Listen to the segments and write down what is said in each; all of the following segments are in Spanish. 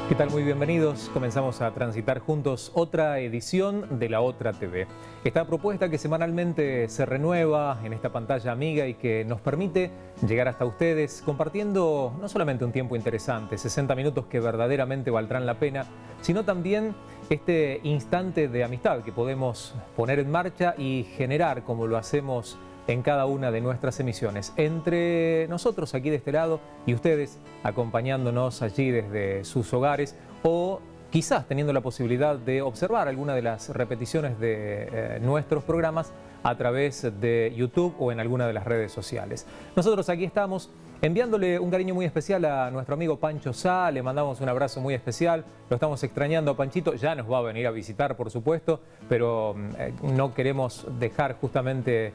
¿Qué tal? Muy bienvenidos. Comenzamos a transitar juntos otra edición de La Otra TV. Esta propuesta que semanalmente se renueva en esta pantalla amiga y que nos permite llegar hasta ustedes compartiendo no solamente un tiempo interesante, 60 minutos que verdaderamente valdrán la pena, sino también este instante de amistad que podemos poner en marcha y generar como lo hacemos en cada una de nuestras emisiones, entre nosotros aquí de este lado y ustedes acompañándonos allí desde sus hogares o quizás teniendo la posibilidad de observar alguna de las repeticiones de nuestros programas a través de YouTube o en alguna de las redes sociales. Nosotros aquí estamos enviándole un cariño muy especial a nuestro amigo Pancho Sá, le mandamos un abrazo muy especial, lo estamos extrañando a Panchito, ya nos va a venir a visitar por supuesto, pero no queremos dejar justamente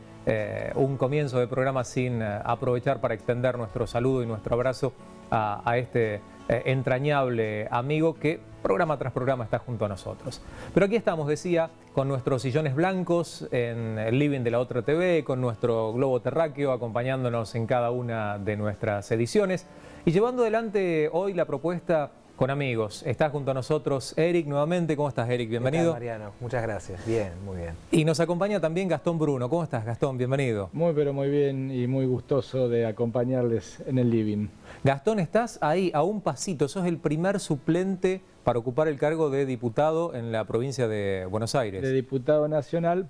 un comienzo de programa sin aprovechar para extender nuestro saludo y nuestro abrazo a este entrañable amigo que programa tras programa está junto a nosotros. Pero aquí estamos, decía, con nuestros sillones blancos en el living de La Otra TV, con nuestro globo terráqueo acompañándonos en cada una de nuestras ediciones y llevando adelante hoy la propuesta con amigos. Está junto a nosotros Eric nuevamente. ¿Cómo estás, Eric? Bienvenido. ¿Qué tal, Mariano? Muchas gracias. Bien, muy bien. Y nos acompaña también Gastón Bruno. ¿Cómo estás, Gastón? Bienvenido. Muy, pero muy bien y muy gustoso de acompañarles en el living. Gastón, estás ahí a un pasito. Sos el primer suplente para ocupar el cargo de diputado en la provincia de Buenos Aires. De diputado nacional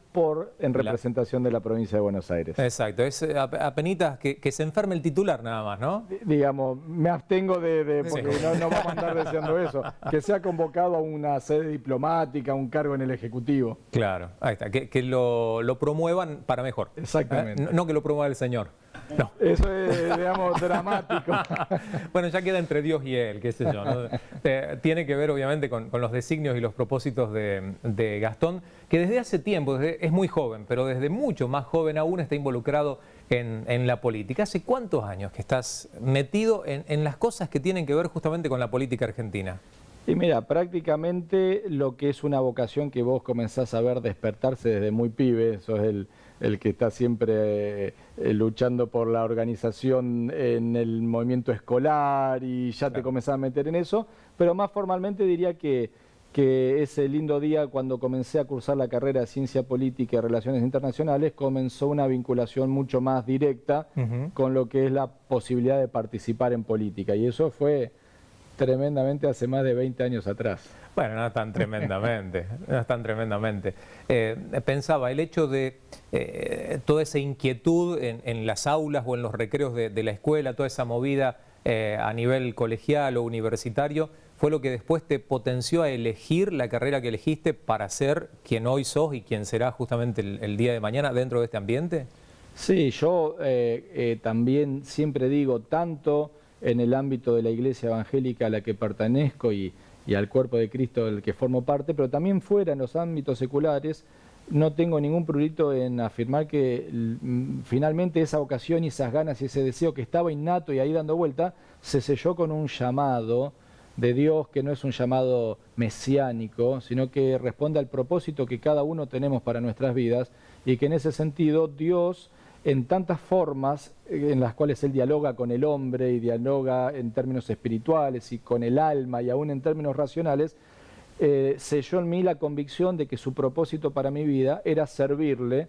en representación de la provincia de Buenos Aires. Exacto, es apenitas que se enferme el titular nada más, ¿no? Digamos, me abstengo porque Sí. no vamos a andar deseando eso. Que sea convocado a una sede diplomática, a un cargo en el Ejecutivo. Claro, ahí está, que lo promuevan para mejor. Exactamente. No que lo promueva el señor. No. Eso es, digamos, dramático. Bueno, ya queda entre Dios y él, qué sé yo, ¿no? Tiene que ver obviamente con los designios y los propósitos de Gastón, que desde hace tiempo, es muy joven, pero desde mucho más joven aún está involucrado en la política. ¿Hace cuántos años que estás metido en las cosas que tienen que ver justamente con la política argentina? Y mira, prácticamente lo que es una vocación que vos comenzás a ver despertarse desde muy pibe, sos el que está siempre luchando por la organización en el movimiento escolar y ya te comenzás a meter en eso, pero más formalmente diría que ese lindo día cuando comencé a cursar la carrera de Ciencia Política y Relaciones Internacionales comenzó una vinculación mucho más directa con lo que es la posibilidad de participar en política y eso fue tremendamente hace más de 20 años atrás. Bueno, no es tan tremendamente, no es tan tremendamente. Pensaba, el hecho de toda esa inquietud en las aulas o en los recreos de la escuela, toda esa movida a nivel colegial o universitario, ¿fue lo que después te potenció a elegir la carrera que elegiste para ser quien hoy sos y quien será justamente el día de mañana dentro de este ambiente? Sí, yo también siempre digo, tanto en el ámbito de la Iglesia Evangélica a la que pertenezco y al cuerpo de Cristo del que formo parte, pero también fuera en los ámbitos seculares, no tengo ningún prurito en afirmar que finalmente esa vocación y esas ganas y ese deseo que estaba innato y ahí dando vuelta, se selló con un llamado de Dios que no es un llamado mesiánico, sino que responde al propósito que cada uno tenemos para nuestras vidas y que en ese sentido Dios, en tantas formas en las cuales Él dialoga con el hombre y dialoga en términos espirituales y con el alma y aún en términos racionales, selló en mí la convicción de que su propósito para mi vida era servirle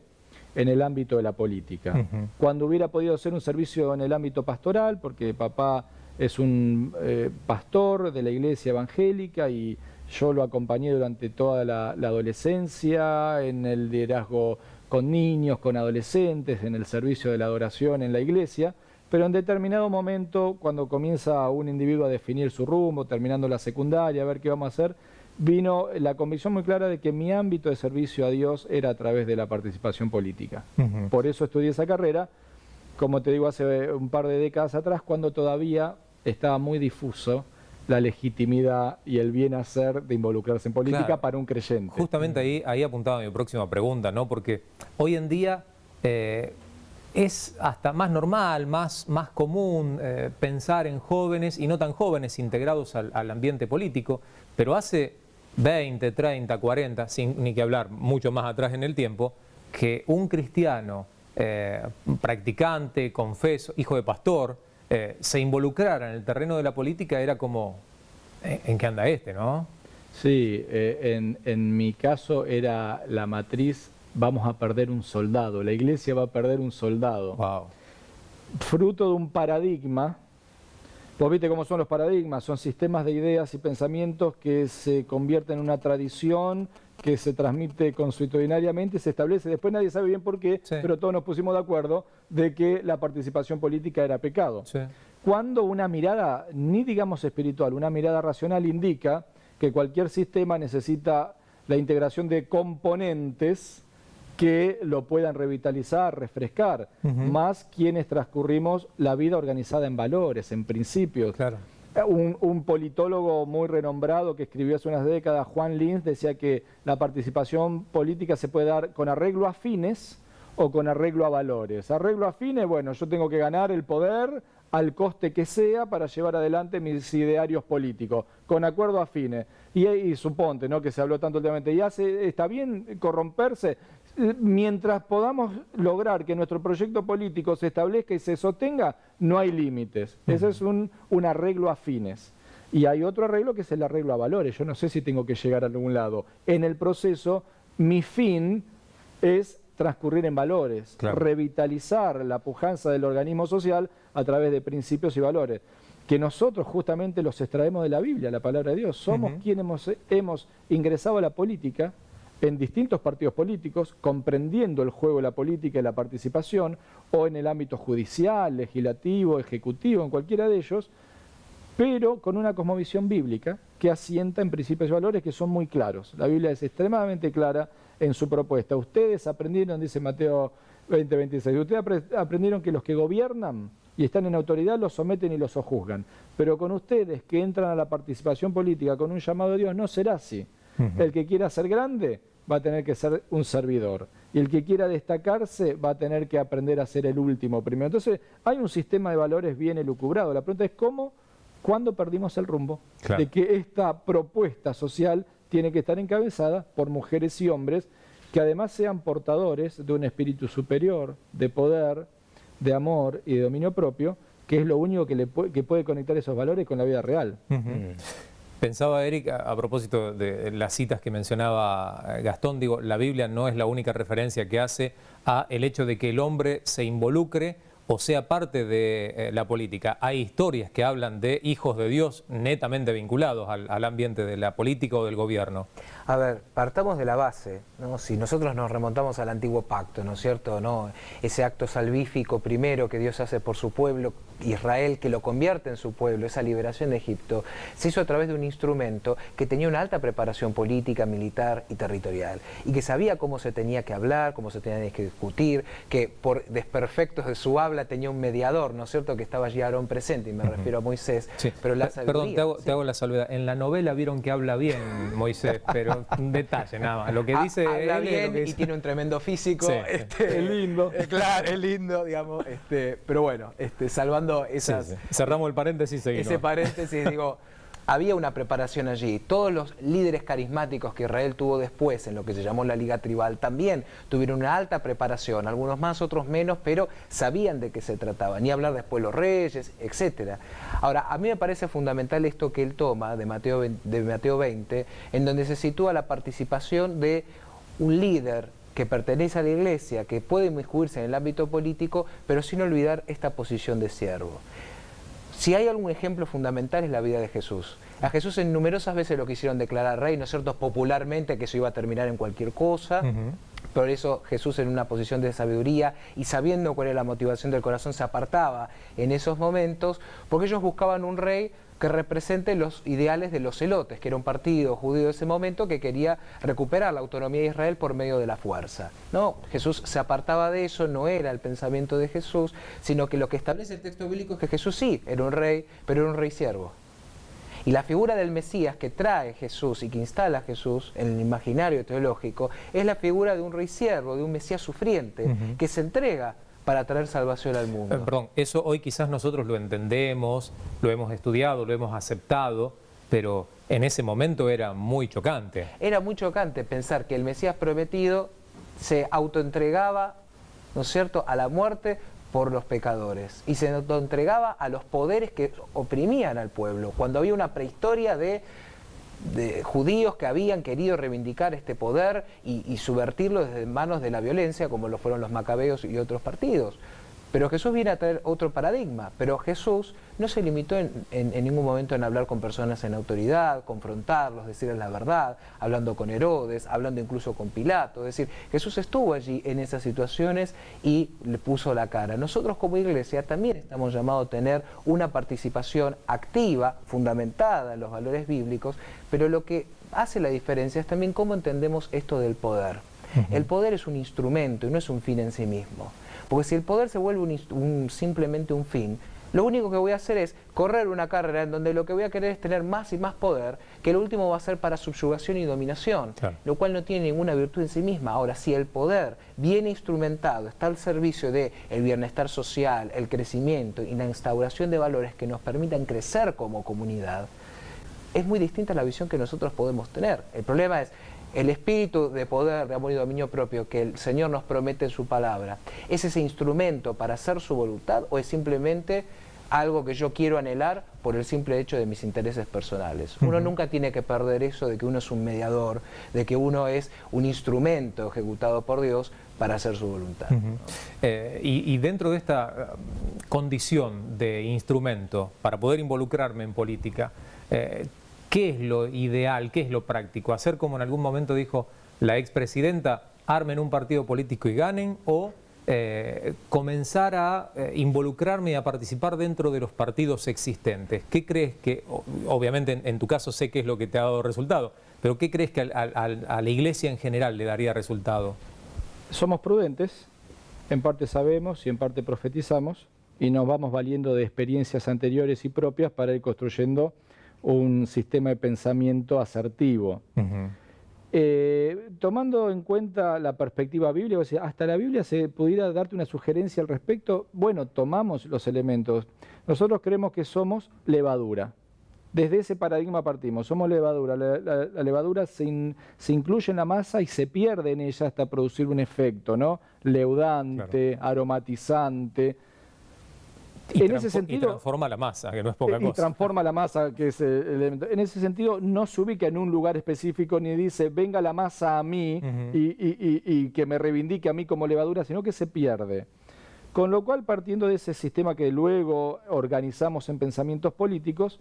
en el ámbito de la política. Cuando hubiera podido hacer un servicio en el ámbito pastoral, porque papá es un pastor de la iglesia evangélica y yo lo acompañé durante toda la adolescencia en el liderazgo con niños, con adolescentes, en el servicio de la adoración en la iglesia, pero en determinado momento, cuando comienza un individuo a definir su rumbo, terminando la secundaria, a ver qué vamos a hacer, vino la convicción muy clara de que mi ámbito de servicio a Dios era a través de la participación política. Por eso estudié esa carrera, como te digo, hace un par de décadas atrás, cuando todavía estaba muy difuso la legitimidad y el bien hacer de involucrarse en política para un creyente. Justamente ahí apuntaba mi próxima pregunta, ¿no? Porque hoy en día es hasta más normal, más común pensar en jóvenes y no tan jóvenes integrados al ambiente político, pero hace 20, 30, 40, sin ni que hablar mucho más atrás en el tiempo, que un cristiano practicante, confeso, hijo de pastor, se involucrara en el terreno de la política era como en qué anda ¿no? Sí, en mi caso era la matriz, vamos a perder un soldado, la iglesia va a perder un soldado. Wow. Fruto de un paradigma. Vos viste cómo son los paradigmas, son sistemas de ideas y pensamientos que se convierten en una tradición, que se transmite consuetudinariamente, se establece, después nadie sabe bien por qué, sí, pero todos nos pusimos de acuerdo de que la participación política era pecado. Sí. Cuando una mirada, ni digamos espiritual, una mirada racional indica que cualquier sistema necesita la integración de componentes que lo puedan revitalizar, refrescar, más quienes transcurrimos la vida organizada en valores, en principios. Claro. Un politólogo muy renombrado que escribió hace unas décadas, Juan Linz, decía que la participación política se puede dar con arreglo a fines o con arreglo a valores. Arreglo a fines, bueno, yo tengo que ganar el poder al coste que sea para llevar adelante mis idearios políticos, con acuerdo a fines. Y suponte, ¿no?, que se habló tanto últimamente, ¿está bien corromperse? Mientras podamos lograr que nuestro proyecto político se establezca y se sostenga, no hay límites. Ese es un arreglo a fines. Y hay otro arreglo que es el arreglo a valores. Yo no sé si tengo que llegar a algún lado. En el proceso, mi fin es transcurrir en valores, claro, revitalizar la pujanza del organismo social a través de principios y valores, que nosotros justamente los extraemos de la Biblia, la palabra de Dios. Somos quienes hemos ingresado a la política en distintos partidos políticos, comprendiendo el juego de la política y la participación, o en el ámbito judicial, legislativo, ejecutivo, en cualquiera de ellos, pero con una cosmovisión bíblica que asienta en principios y valores que son muy claros. La Biblia es extremadamente clara en su propuesta. Ustedes aprendieron, dice Mateo 20:26, ustedes aprendieron que los que gobiernan y están en autoridad los someten y los sojuzgan, pero con ustedes que entran a la participación política con un llamado de Dios no será así. El que quiera ser grande va a tener que ser un servidor, y el que quiera destacarse va a tener que aprender a ser el último primero. Entonces hay un sistema de valores bien elucubrado. La pregunta es ¿cuándo perdimos el rumbo? Claro. De que esta propuesta social tiene que estar encabezada por mujeres y hombres que además sean portadores de un espíritu superior, de poder, de amor y de dominio propio, que es lo único que puede conectar esos valores con la vida real. Pensaba, Eric, a propósito de las citas que mencionaba Gastón, digo, la Biblia no es la única referencia que hace a el hecho de que el hombre se involucre o sea parte de la política. Hay historias que hablan de hijos de Dios netamente vinculados al ambiente de la política o del gobierno. A ver, partamos de la base, ¿no? Si nosotros nos remontamos al antiguo pacto, ¿no es cierto? ¿No? Ese acto salvífico primero que Dios hace por su pueblo, Israel, que lo convierte en su pueblo, esa liberación de Egipto, se hizo a través de un instrumento que tenía una alta preparación política, militar y territorial, y que sabía cómo se tenía que hablar, cómo se tenía que discutir, que por desperfectos de su habla tenía un mediador, ¿no es cierto?, que estaba allí Aarón presente, y me refiero a Moisés, sí. Pero la sabiduría... Perdón, te hago la salvedad. En la novela vieron que habla bien Moisés, pero un detalle nada más. Lo que dice habla él, bien lo que y dice... tiene un tremendo físico. Sí. Es lindo. Claro, es lindo, digamos. Pero bueno, salvando esas... Sí. Cerramos el paréntesis, seguimos. Ese paréntesis, digo... Había una preparación allí. Todos los líderes carismáticos que Israel tuvo después en lo que se llamó la Liga Tribal también tuvieron una alta preparación, algunos más, otros menos, pero sabían de qué se trataba, ni hablar después los reyes, etc. Ahora, a mí me parece fundamental esto que él toma de Mateo 20, en donde se sitúa la participación de un líder que pertenece a la iglesia, que puede inmiscuirse en el ámbito político, pero sin olvidar esta posición de siervo. Si hay algún ejemplo fundamental es la vida de Jesús. A Jesús en numerosas veces lo quisieron declarar rey, ¿no es cierto?, popularmente, que eso iba a terminar en cualquier cosa. Por eso Jesús, en una posición de sabiduría y sabiendo cuál era la motivación del corazón, se apartaba en esos momentos, porque ellos buscaban un rey que represente los ideales de los celotes, que era un partido judío de ese momento que quería recuperar la autonomía de Israel por medio de la fuerza. No, Jesús se apartaba de eso, no era el pensamiento de Jesús, sino que lo que establece el texto bíblico es que Jesús sí era un rey, pero era un rey siervo. Y la figura del Mesías que trae Jesús y que instala a Jesús en el imaginario teológico es la figura de un rey siervo, de un Mesías sufriente, que se entrega para traer salvación al mundo. Perdón, eso hoy quizás nosotros lo entendemos, lo hemos estudiado, lo hemos aceptado, pero en ese momento era muy chocante. Era muy chocante pensar que el Mesías prometido se autoentregaba, ¿no es cierto?, a la muerte por los pecadores y se entregaba a los poderes que oprimían al pueblo, cuando había una prehistoria de judíos que habían querido reivindicar este poder y subvertirlo desde manos de la violencia, como lo fueron los macabeos y otros partidos. Pero Jesús viene a traer otro paradigma, pero Jesús no se limitó en ningún momento en hablar con personas en autoridad, confrontarlos, decirles la verdad, hablando con Herodes, hablando incluso con Pilato. Es decir, Jesús estuvo allí en esas situaciones y le puso la cara. Nosotros como iglesia también estamos llamados a tener una participación activa, fundamentada en los valores bíblicos, pero lo que hace la diferencia es también cómo entendemos esto del poder. El poder es un instrumento y no es un fin en sí mismo. Porque si el poder se vuelve simplemente un fin, lo único que voy a hacer es correr una carrera en donde lo que voy a querer es tener más y más poder, que lo último va a ser para subyugación y dominación, claro, lo cual no tiene ninguna virtud en sí misma. Ahora, si el poder bien instrumentado está al servicio del bienestar social, el crecimiento y la instauración de valores que nos permitan crecer como comunidad, es muy distinta a la visión que nosotros podemos tener. El problema es el espíritu de poder, de amor y dominio propio que el Señor nos promete en su palabra. ¿Es ese instrumento para hacer su voluntad o es simplemente algo que yo quiero anhelar por el simple hecho de mis intereses personales? Uno nunca tiene que perder eso de que uno es un mediador, de que uno es un instrumento ejecutado por Dios para hacer su voluntad. Y dentro de esta condición de instrumento para poder involucrarme en política, ¿qué es lo ideal, qué es lo práctico? ¿Hacer como en algún momento dijo la expresidenta, armen un partido político y ganen? ¿O comenzar a involucrarme y a participar dentro de los partidos existentes? ¿Qué crees que, obviamente en tu caso sé qué es lo que te ha dado resultado, pero qué crees que a la iglesia en general le daría resultado? Somos prudentes, en parte sabemos y en parte profetizamos, y nos vamos valiendo de experiencias anteriores y propias para ir construyendo un sistema de pensamiento asertivo. Tomando en cuenta la perspectiva bíblica, o sea, hasta la Biblia se pudiera darte una sugerencia al respecto. Bueno, tomamos los elementos. Nosotros creemos que somos levadura. Desde ese paradigma partimos, somos levadura. La levadura se incluye en la masa y se pierde en ella hasta producir un efecto, ¿no? Leudante, claro, aromatizante. En ese sentido, y transforma la masa, que no es poca cosa. Y transforma la masa, que es el elemento. En ese sentido, no se ubica en un lugar específico ni dice, venga la masa a mí y que me reivindique a mí como levadura, sino que se pierde. Con lo cual, partiendo de ese sistema que luego organizamos en pensamientos políticos,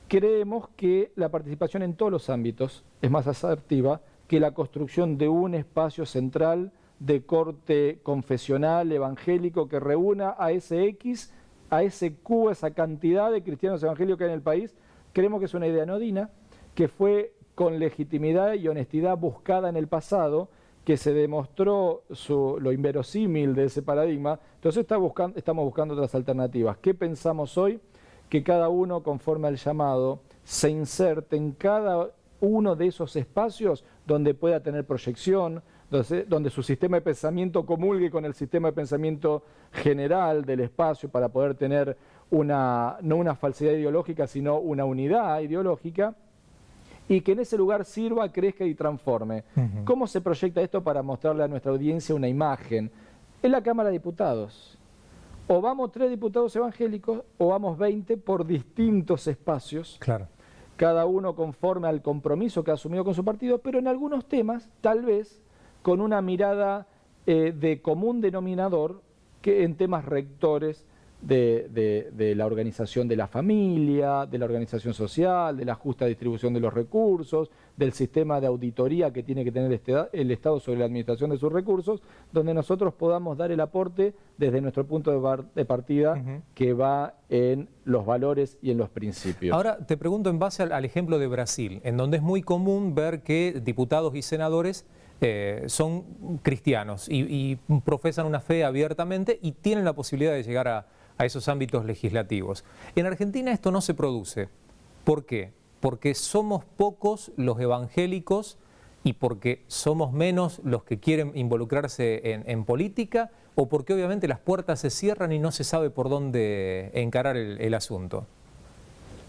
creemos que la participación en todos los ámbitos es más asertiva que la construcción de un espacio central de corte confesional, evangélico, que reúna a ese X, a ese Q, esa cantidad de cristianos evangélicos que hay en el país. Creemos que es una idea anodina, que fue con legitimidad y honestidad buscada en el pasado, que se demostró lo inverosímil de ese paradigma. Entonces estamos buscando otras alternativas. ¿Qué pensamos hoy? Que cada uno, conforme al llamado, se inserte en cada uno de esos espacios donde pueda tener proyección, donde su sistema de pensamiento comulgue con el sistema de pensamiento general del espacio para poder tener no una falsedad ideológica, sino una unidad ideológica, y que en ese lugar sirva, crezca y transforme. ¿Cómo se proyecta esto para mostrarle a nuestra audiencia una imagen? En la Cámara de Diputados. O vamos 3 diputados evangélicos o vamos 20 por distintos espacios. Claro. Cada uno conforme al compromiso que ha asumido con su partido, pero en algunos temas, tal vez, con una mirada de común denominador, que en temas rectores de la organización de la familia, de la organización social, de la justa distribución de los recursos, del sistema de auditoría que tiene que tener el Estado sobre la administración de sus recursos, donde nosotros podamos dar el aporte desde nuestro punto de partida que va en los valores y en los principios. Ahora te pregunto en base al ejemplo de Brasil, en donde es muy común ver que diputados y senadores son cristianos y profesan una fe abiertamente y tienen la posibilidad de llegar a esos ámbitos legislativos. En Argentina esto no se produce. ¿Por qué? Porque somos pocos los evangélicos y porque somos menos los que quieren involucrarse en política, o porque obviamente las puertas se cierran y no se sabe por dónde encarar el asunto.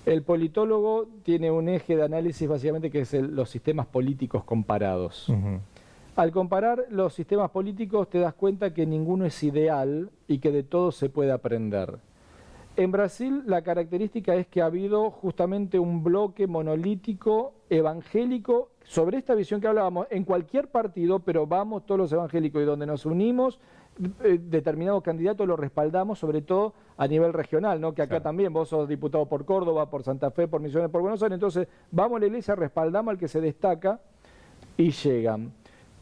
El politólogo tiene un eje de análisis básicamente que es los sistemas políticos comparados. Al comparar los sistemas políticos te das cuenta que ninguno es ideal y que de todo se puede aprender. En Brasil la característica es que ha habido justamente un bloque monolítico evangélico sobre esta visión que hablábamos en cualquier partido, pero vamos todos los evangélicos y donde nos unimos, determinados candidatos los respaldamos, sobre todo a nivel regional, ¿no? Que acá también vos sos diputado por Córdoba, por Santa Fe, por Misiones, por Buenos Aires, entonces vamos a la iglesia, respaldamos al que se destaca y llegan.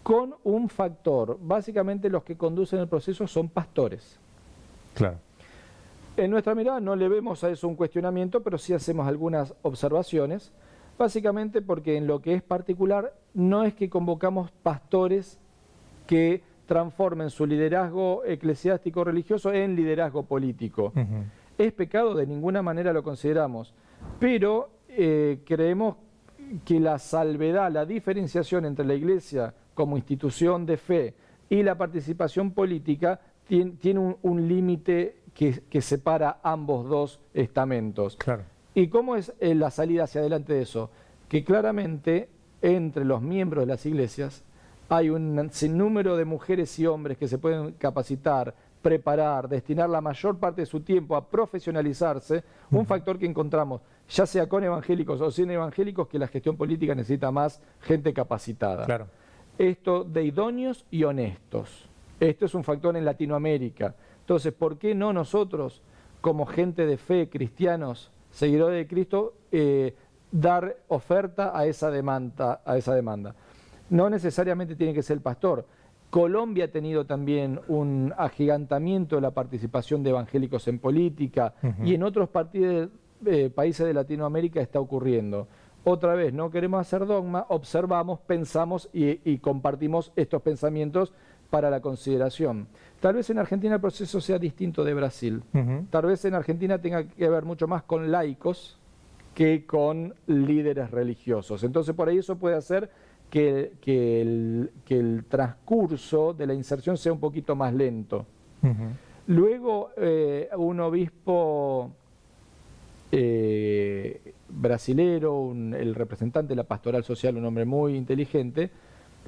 Con un factor, básicamente los que conducen el proceso son pastores. Claro. En nuestra mirada no le vemos a eso un cuestionamiento, pero sí hacemos algunas observaciones, básicamente porque en lo que es particular no es que convocamos pastores que transformen su liderazgo eclesiástico religioso en liderazgo político. Es pecado, de ninguna manera lo consideramos, pero creemos que la salvedad, la diferenciación entre la iglesia como institución de fe y la participación política tiene un límite que separa ambos dos estamentos. Claro. ¿Y cómo es la salida hacia adelante de eso? Que claramente entre los miembros de las iglesias hay un sinnúmero de mujeres y hombres que se pueden capacitar, preparar, destinar la mayor parte de su tiempo a profesionalizarse, un factor que encontramos, ya sea con evangélicos o sin evangélicos, que la gestión política necesita más gente capacitada. Claro. Esto de idóneos y honestos. Esto es un factor en Latinoamérica. Entonces, ¿por qué no nosotros, como gente de fe, cristianos, seguidores de Cristo, dar oferta a esa demanda? No necesariamente tiene que ser el pastor. Colombia ha tenido también un agigantamiento de la participación de evangélicos en política y en otros países de Latinoamérica está ocurriendo. Otra vez, no queremos hacer dogma, observamos, pensamos y compartimos estos pensamientos para la consideración. Tal vez en Argentina el proceso sea distinto de Brasil. Tal vez en Argentina tenga que ver mucho más con laicos que con líderes religiosos. Entonces por ahí eso puede hacer que el transcurso de la inserción sea un poquito más lento. Luego un obispo brasilero, el representante de la pastoral social, un hombre muy inteligente,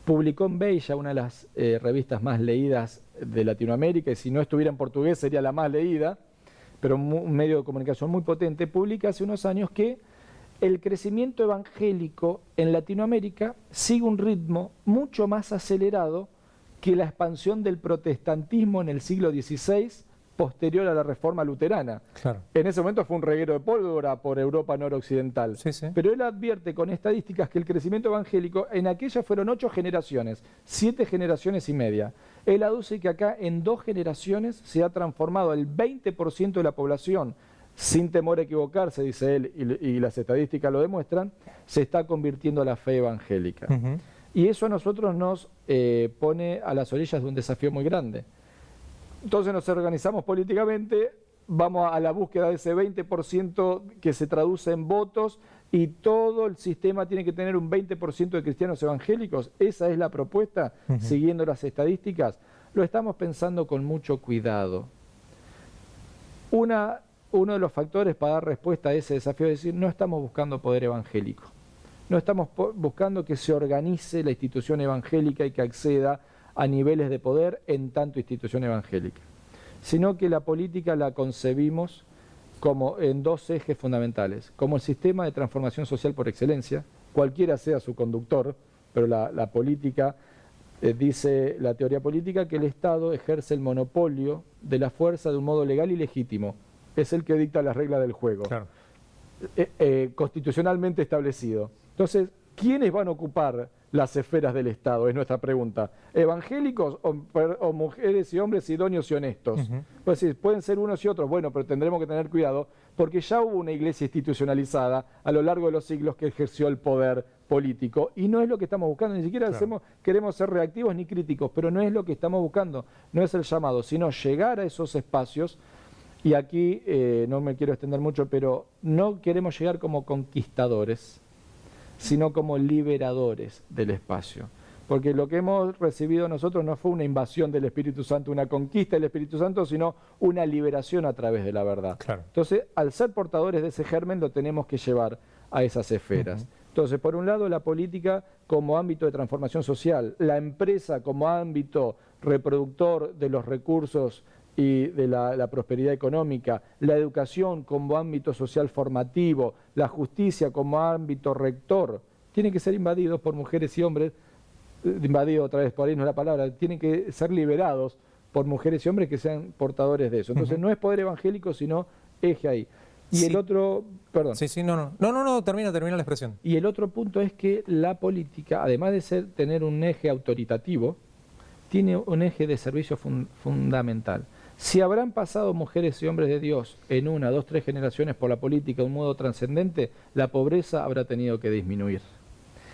publicó en Veja, una de las revistas más leídas de Latinoamérica, y si no estuviera en portugués sería la más leída, pero un medio de comunicación muy potente, publica hace unos años que el crecimiento evangélico en Latinoamérica sigue un ritmo mucho más acelerado que la expansión del protestantismo en el siglo XVI, posterior a la Reforma Luterana. Claro. En ese momento fue un reguero de pólvora por Europa noroccidental. Sí, sí. Pero él advierte con estadísticas que el crecimiento evangélico en aquella fueron 8 generaciones, 7 generaciones y media. Él aduce que acá en 2 generaciones se ha transformado el 20% de la población, sin temor a equivocarse, dice él, y las estadísticas lo demuestran, se está convirtiendo a la fe evangélica. Y eso a nosotros nos pone a las orillas de un desafío muy grande. Entonces nos organizamos políticamente, vamos a la búsqueda de ese 20% que se traduce en votos y todo el sistema tiene que tener un 20% de cristianos evangélicos. Esa es la propuesta, siguiendo las estadísticas. Lo estamos pensando con mucho cuidado. Uno de los factores para dar respuesta a ese desafío es decir, no estamos buscando poder evangélico. No estamos buscando que se organice la institución evangélica y que acceda a niveles de poder en tanto institución evangélica, sino que la política la concebimos como en 2 ejes fundamentales, como el sistema de transformación social por excelencia, cualquiera sea su conductor, pero la política, dice la teoría política, que el Estado ejerce el monopolio de la fuerza de un modo legal y legítimo, es el que dicta las reglas del juego, Claro. Constitucionalmente establecido. Entonces, ¿quiénes van a ocupar las esferas del Estado? Es nuestra pregunta. ¿Evangélicos o mujeres y hombres idóneos y honestos? Pues sí, pueden ser unos y otros, bueno, pero tendremos que tener cuidado porque ya hubo una iglesia institucionalizada a lo largo de los siglos que ejerció el poder político y no es lo que estamos buscando, ni siquiera queremos ser reactivos ni críticos, pero no es lo que estamos buscando, no es el llamado, sino llegar a esos espacios. Y aquí no me quiero extender mucho, pero no queremos llegar como conquistadores, sino como liberadores del espacio. Porque lo que hemos recibido nosotros no fue una invasión del Espíritu Santo, una conquista del Espíritu Santo, sino una liberación a través de la verdad. Claro. Entonces, al ser portadores de ese germen, lo tenemos que llevar a esas esferas. Entonces, por un lado, la política como ámbito de transformación social, la empresa como ámbito reproductor de los recursos y de la prosperidad económica, la educación como ámbito social formativo, la justicia como ámbito rector, tienen que ser invadidos por mujeres y hombres, invadido otra vez, por ahí no es la palabra, tienen que ser liberados por mujeres y hombres que sean portadores de eso. Entonces no es poder evangélico, sino eje ahí. Y el otro, perdón. No, termina la expresión. Y el otro punto es que la política, además de tener un eje autoritativo, tiene un eje de servicio fundamental. Si habrán pasado mujeres y hombres de Dios en 1, 2, 3 generaciones por la política de un modo trascendente, la pobreza habrá tenido que disminuir.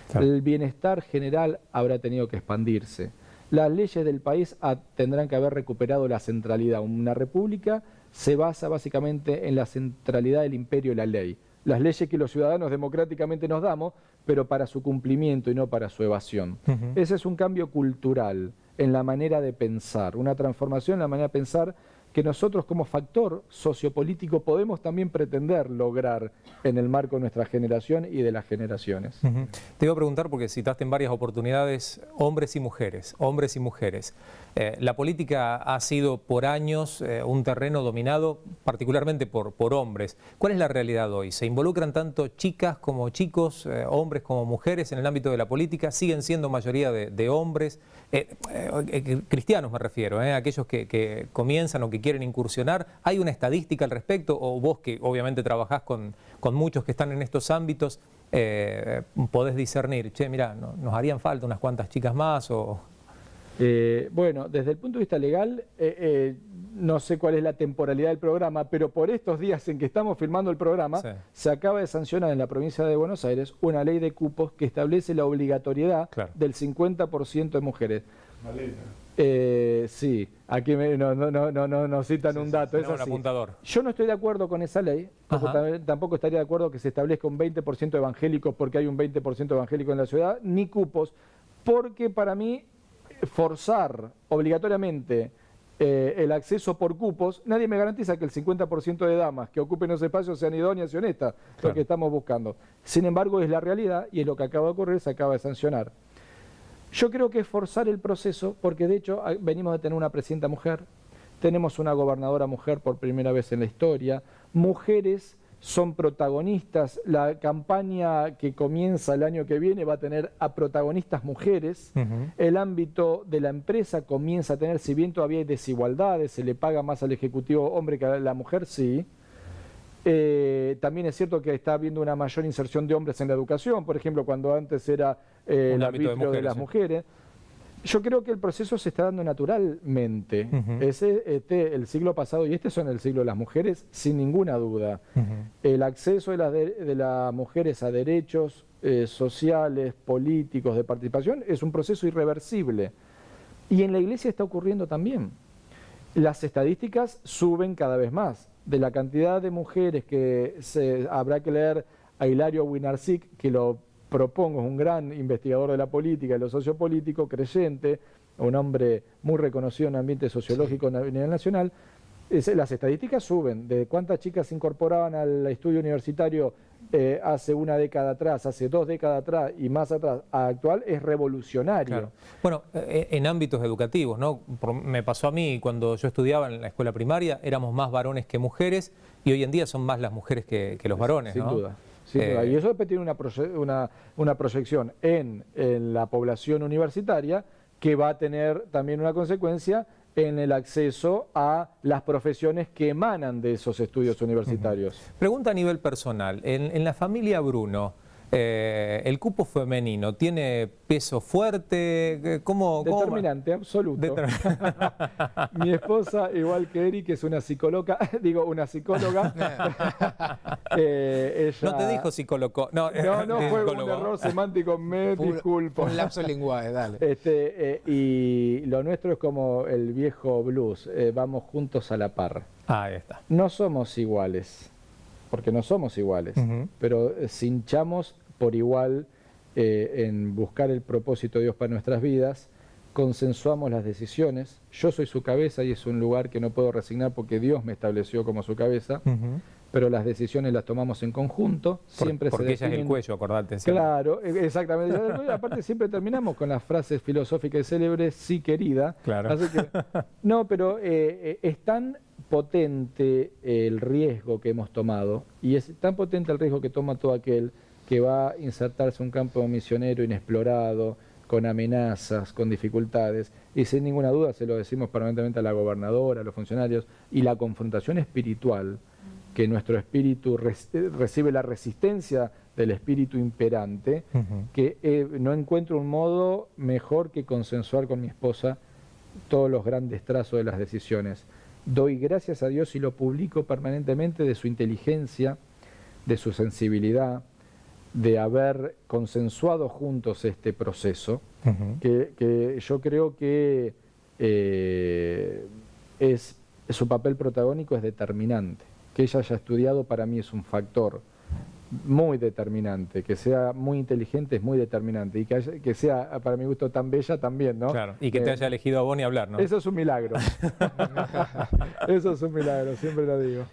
Claro. El bienestar general habrá tenido que expandirse. Las leyes del país tendrán que haber recuperado la centralidad. Una república se basa básicamente en la centralidad del imperio y la ley. Las leyes que los ciudadanos democráticamente nos damos, pero para su cumplimiento y no para su evasión. Ese es un cambio cultural en la manera de pensar, una transformación en la manera de pensar que nosotros como factor sociopolítico podemos también pretender lograr en el marco de nuestra generación y de las generaciones. Te iba a preguntar, porque citaste en varias oportunidades hombres y mujeres, hombres y mujeres. La política ha sido por años un terreno dominado particularmente por hombres. ¿Cuál es la realidad hoy? ¿Se involucran tanto chicas como chicos, hombres como mujeres en el ámbito de la política? ¿Siguen siendo mayoría de hombres? Cristianos me refiero, aquellos que comienzan o que quieren incursionar. ¿Hay una estadística al respecto? O vos, que obviamente trabajás con muchos que están en estos ámbitos, podés discernir, che, mira, nos harían falta unas cuantas chicas más o... Bueno, desde el punto de vista legal, no sé cuál es la temporalidad del programa, pero por estos días en que estamos filmando el programa, se acaba de sancionar en la provincia de Buenos Aires una ley de cupos que establece la obligatoriedad del 50% de mujeres. Sí, aquí nos citan un dato. Es así. Yo no estoy de acuerdo con esa ley, tampoco estaría de acuerdo que se establezca un 20% evangélicos porque hay un 20% evangélico en la ciudad, ni cupos, porque para mí forzar obligatoriamente el acceso por cupos, nadie me garantiza que el 50% de damas que ocupen los espacios sean idóneas y honestas, lo que estamos buscando. Sin embargo, es la realidad y es lo que acaba de ocurrir, se acaba de sancionar. Yo creo que es forzar el proceso, porque de hecho venimos de tener una presidenta mujer, tenemos una gobernadora mujer por primera vez en la historia, mujeres son protagonistas, la campaña que comienza el año que viene va a tener a protagonistas mujeres, el ámbito de la empresa comienza a tener, si bien todavía hay desigualdades, se le paga más al ejecutivo hombre que a la mujer, sí. También es cierto que está habiendo una mayor inserción de hombres en la educación, por ejemplo, cuando antes era el arbitrio de las mujeres. Yo creo que el proceso se está dando naturalmente. El siglo pasado y este son el siglo de las mujeres, sin ninguna duda. El acceso de las mujeres a derechos sociales, políticos, de participación, es un proceso irreversible. Y en la iglesia está ocurriendo también. Las estadísticas suben cada vez más. De la cantidad de mujeres que habrá que leer a Hilario Winarczyk, que lo propongo, es un gran investigador de la política y lo sociopolítico, creyente, un hombre muy reconocido en el ambiente sociológico a nivel nacional. Las estadísticas suben, de cuántas chicas se incorporaban al estudio universitario hace una década atrás, hace 2 décadas atrás y más atrás, a actual, es revolucionario. Claro. Bueno, en ámbitos educativos, ¿no? Me pasó a mí cuando yo estudiaba en la escuela primaria, éramos más varones que mujeres y hoy en día son más las mujeres que los varones, sin ¿no? duda. Sí, y eso después tiene una proyección en la población universitaria que va a tener también una consecuencia en el acceso a las profesiones que emanan de esos estudios universitarios. Pregunta a nivel personal, en la familia Bruno, ¿el cupo femenino tiene peso fuerte? Determinante, absoluto. Mi esposa, igual que Eric, es una psicóloga, una psicóloga. Ella... No te dijo psicólogo. No, fue un error semántico, me disculpo. Un lapso lenguaje, dale. Y lo nuestro es como el viejo blues, vamos juntos a la par. Ahí está. No somos iguales, porque no somos iguales, pero cinchamos por igual en buscar el propósito de Dios para nuestras vidas, consensuamos las decisiones, yo soy su cabeza y es un lugar que no puedo resignar porque Dios me estableció como su cabeza, pero las decisiones las tomamos en conjunto. Siempre porque ella es el cuello, acordate. Claro, exactamente. Aparte siempre terminamos con las frases filosóficas y célebres, sí querida. Claro. Así que, no, pero es tan potente el riesgo que hemos tomado, y es tan potente el riesgo que toma todo aquel que va a insertarse en un campo misionero inexplorado, con amenazas, con dificultades, y sin ninguna duda se lo decimos permanentemente a la gobernadora, a los funcionarios, y la confrontación espiritual, que nuestro espíritu recibe la resistencia del espíritu imperante, que no encuentro un modo mejor que consensuar con mi esposa todos los grandes trazos de las decisiones. Doy gracias a Dios y lo publico permanentemente de su inteligencia, de su sensibilidad, de haber consensuado juntos este proceso, que yo creo que su papel protagónico es determinante. Que ella haya estudiado para mí es un factor muy determinante, que sea muy inteligente es muy determinante, y que sea, para mi gusto, tan bella también, ¿no? Claro, y que te haya elegido a vos ni hablar, ¿no? Eso es un milagro. Eso es un milagro, siempre lo digo.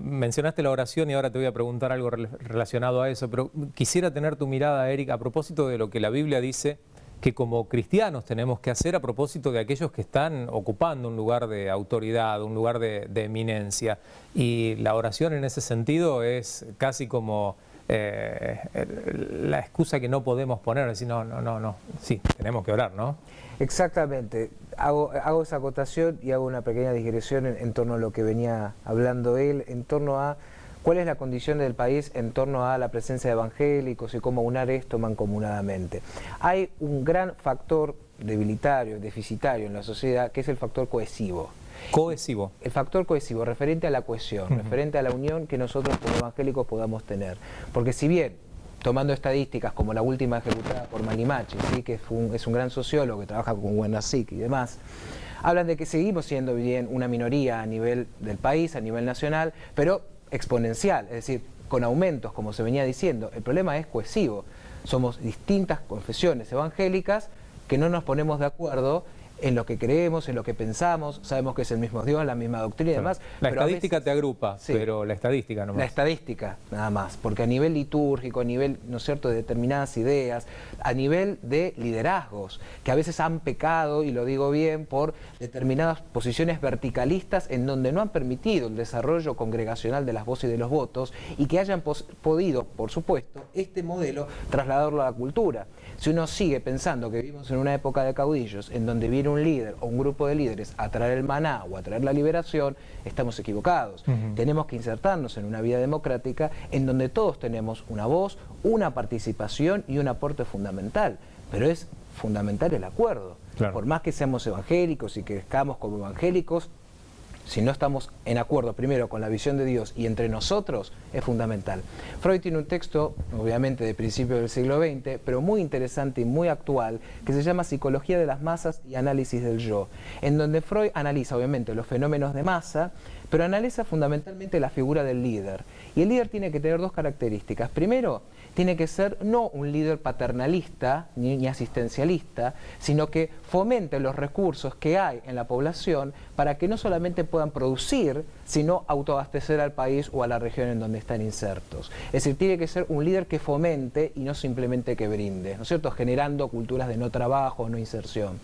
Mencionaste la oración y ahora te voy a preguntar algo relacionado a eso, pero quisiera tener tu mirada, Eric, a propósito de lo que la Biblia dice que como cristianos tenemos que hacer a propósito de aquellos que están ocupando un lugar de autoridad, un lugar de eminencia. Y la oración en ese sentido es casi como la excusa que no podemos poner, decir, no, sí, tenemos que orar, ¿no? Exactamente. Hago esa acotación y hago una pequeña digresión en torno a lo que venía hablando él, en torno a cuál es la condición del país en torno a la presencia de evangélicos y cómo unar esto mancomunadamente. Hay un gran factor debilitario, deficitario en la sociedad, que es el factor cohesivo. Cohesivo. El factor cohesivo, referente a la cohesión, referente a la unión que nosotros como evangélicos podamos tener. Porque si bien, tomando estadísticas como la última ejecutada por Manimachi, ¿sí? Que es un gran sociólogo que trabaja con Wenasik y demás, hablan de que seguimos siendo bien una minoría a nivel del país, a nivel nacional, pero exponencial, es decir, con aumentos, como se venía diciendo. El problema es cohesivo. Somos distintas confesiones evangélicas que no nos ponemos de acuerdo en lo que creemos, en lo que pensamos, sabemos que es el mismo Dios, la misma doctrina y demás. La pero estadística te agrupa, sí, pero la estadística nomás. La estadística, nada más, porque a nivel litúrgico, a nivel, ¿no es cierto?, de determinadas ideas, a nivel de liderazgos, que a veces han pecado, y lo digo bien, por determinadas posiciones verticalistas en donde no han permitido el desarrollo congregacional de las voces y de los votos, y que hayan podido, por supuesto, este modelo trasladarlo a la cultura. Si uno sigue pensando que vivimos en una época de caudillos, en donde viene un líder o un grupo de líderes a traer el maná o a traer la liberación, estamos equivocados. Tenemos que insertarnos en una vida democrática en donde todos tenemos una voz, una participación y un aporte fundamental. Pero es fundamental el acuerdo. Claro. Por más que seamos evangélicos y crezcamos como evangélicos, si no estamos en acuerdo primero con la visión de Dios y entre nosotros, es fundamental. Freud tiene un texto, obviamente de principios del siglo XX, pero muy interesante y muy actual, que se llama Psicología de las masas y análisis del yo, en donde Freud analiza obviamente los fenómenos de masa, pero analiza fundamentalmente la figura del líder. Y el líder tiene que tener dos características. Primero, tiene que ser no un líder paternalista ni asistencialista, sino que fomente los recursos que hay en la población para que no solamente puedan producir, sino autoabastecer al país o a la región en donde están insertos. Es decir, tiene que ser un líder que fomente y no simplemente que brinde, ¿no es cierto?, generando culturas de no trabajo, no inserción.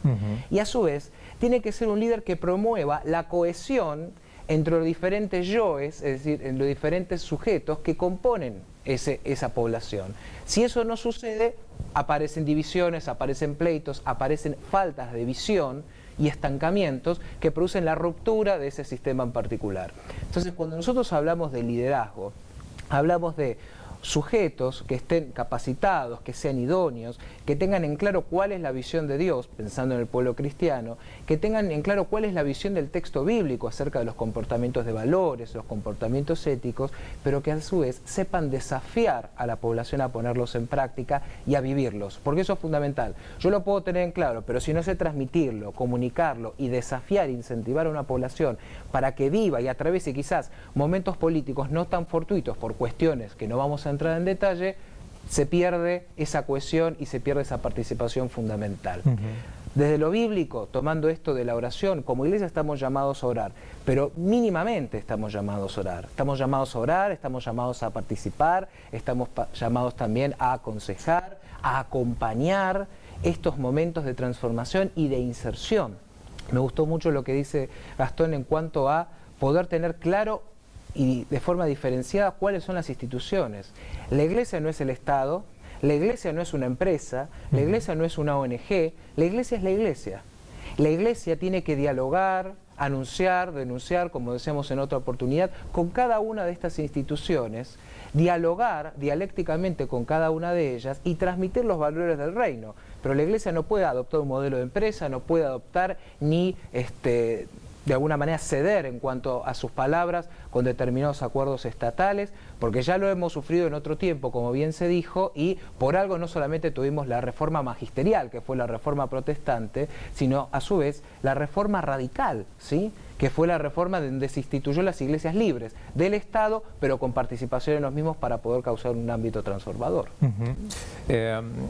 Y a su vez, tiene que ser un líder que promueva la cohesión entre los diferentes yoes, es decir, en los diferentes sujetos que componen esa población. Si eso no sucede, aparecen divisiones, aparecen pleitos, aparecen faltas de visión y estancamientos que producen la ruptura de ese sistema en particular. Entonces, cuando nosotros hablamos de liderazgo, hablamos de sujetos que estén capacitados, que sean idóneos, que tengan en claro cuál es la visión de Dios, pensando en el pueblo cristiano, que tengan en claro cuál es la visión del texto bíblico acerca de los comportamientos de valores, los comportamientos éticos, pero que a su vez sepan desafiar a la población a ponerlos en práctica y a vivirlos, porque eso es fundamental. Yo lo puedo tener en claro, pero si no sé transmitirlo, comunicarlo y desafiar, incentivar a una población para que viva y atraviese quizás momentos políticos no tan fortuitos por cuestiones que no vamos a entrar en detalle, se pierde esa cohesión y se pierde esa participación fundamental. Desde lo bíblico, tomando esto de la oración, como iglesia estamos llamados a orar, pero mínimamente estamos llamados a orar. Estamos llamados a orar, estamos llamados a participar, estamos llamados también a aconsejar, a acompañar estos momentos de transformación y de inserción. Me gustó mucho lo que dice Gastón en cuanto a poder tener claro y de forma diferenciada cuáles son las instituciones. La iglesia no es el Estado, la iglesia no es una empresa, la iglesia no es una ONG, la iglesia es la iglesia. La iglesia tiene que dialogar, anunciar, denunciar, como decíamos en otra oportunidad, con cada una de estas instituciones, dialogar dialécticamente con cada una de ellas y transmitir los valores del reino. Pero la iglesia no puede adoptar un modelo de empresa, no puede adoptar ni de alguna manera ceder en cuanto a sus palabras con determinados acuerdos estatales, porque ya lo hemos sufrido en otro tiempo, como bien se dijo, y por algo no solamente tuvimos la reforma magisterial, que fue la reforma protestante, sino a su vez la reforma radical, ¿sí?, que fue la reforma donde se instituyó las iglesias libres del Estado, pero con participación en los mismos para poder causar un ámbito transformador.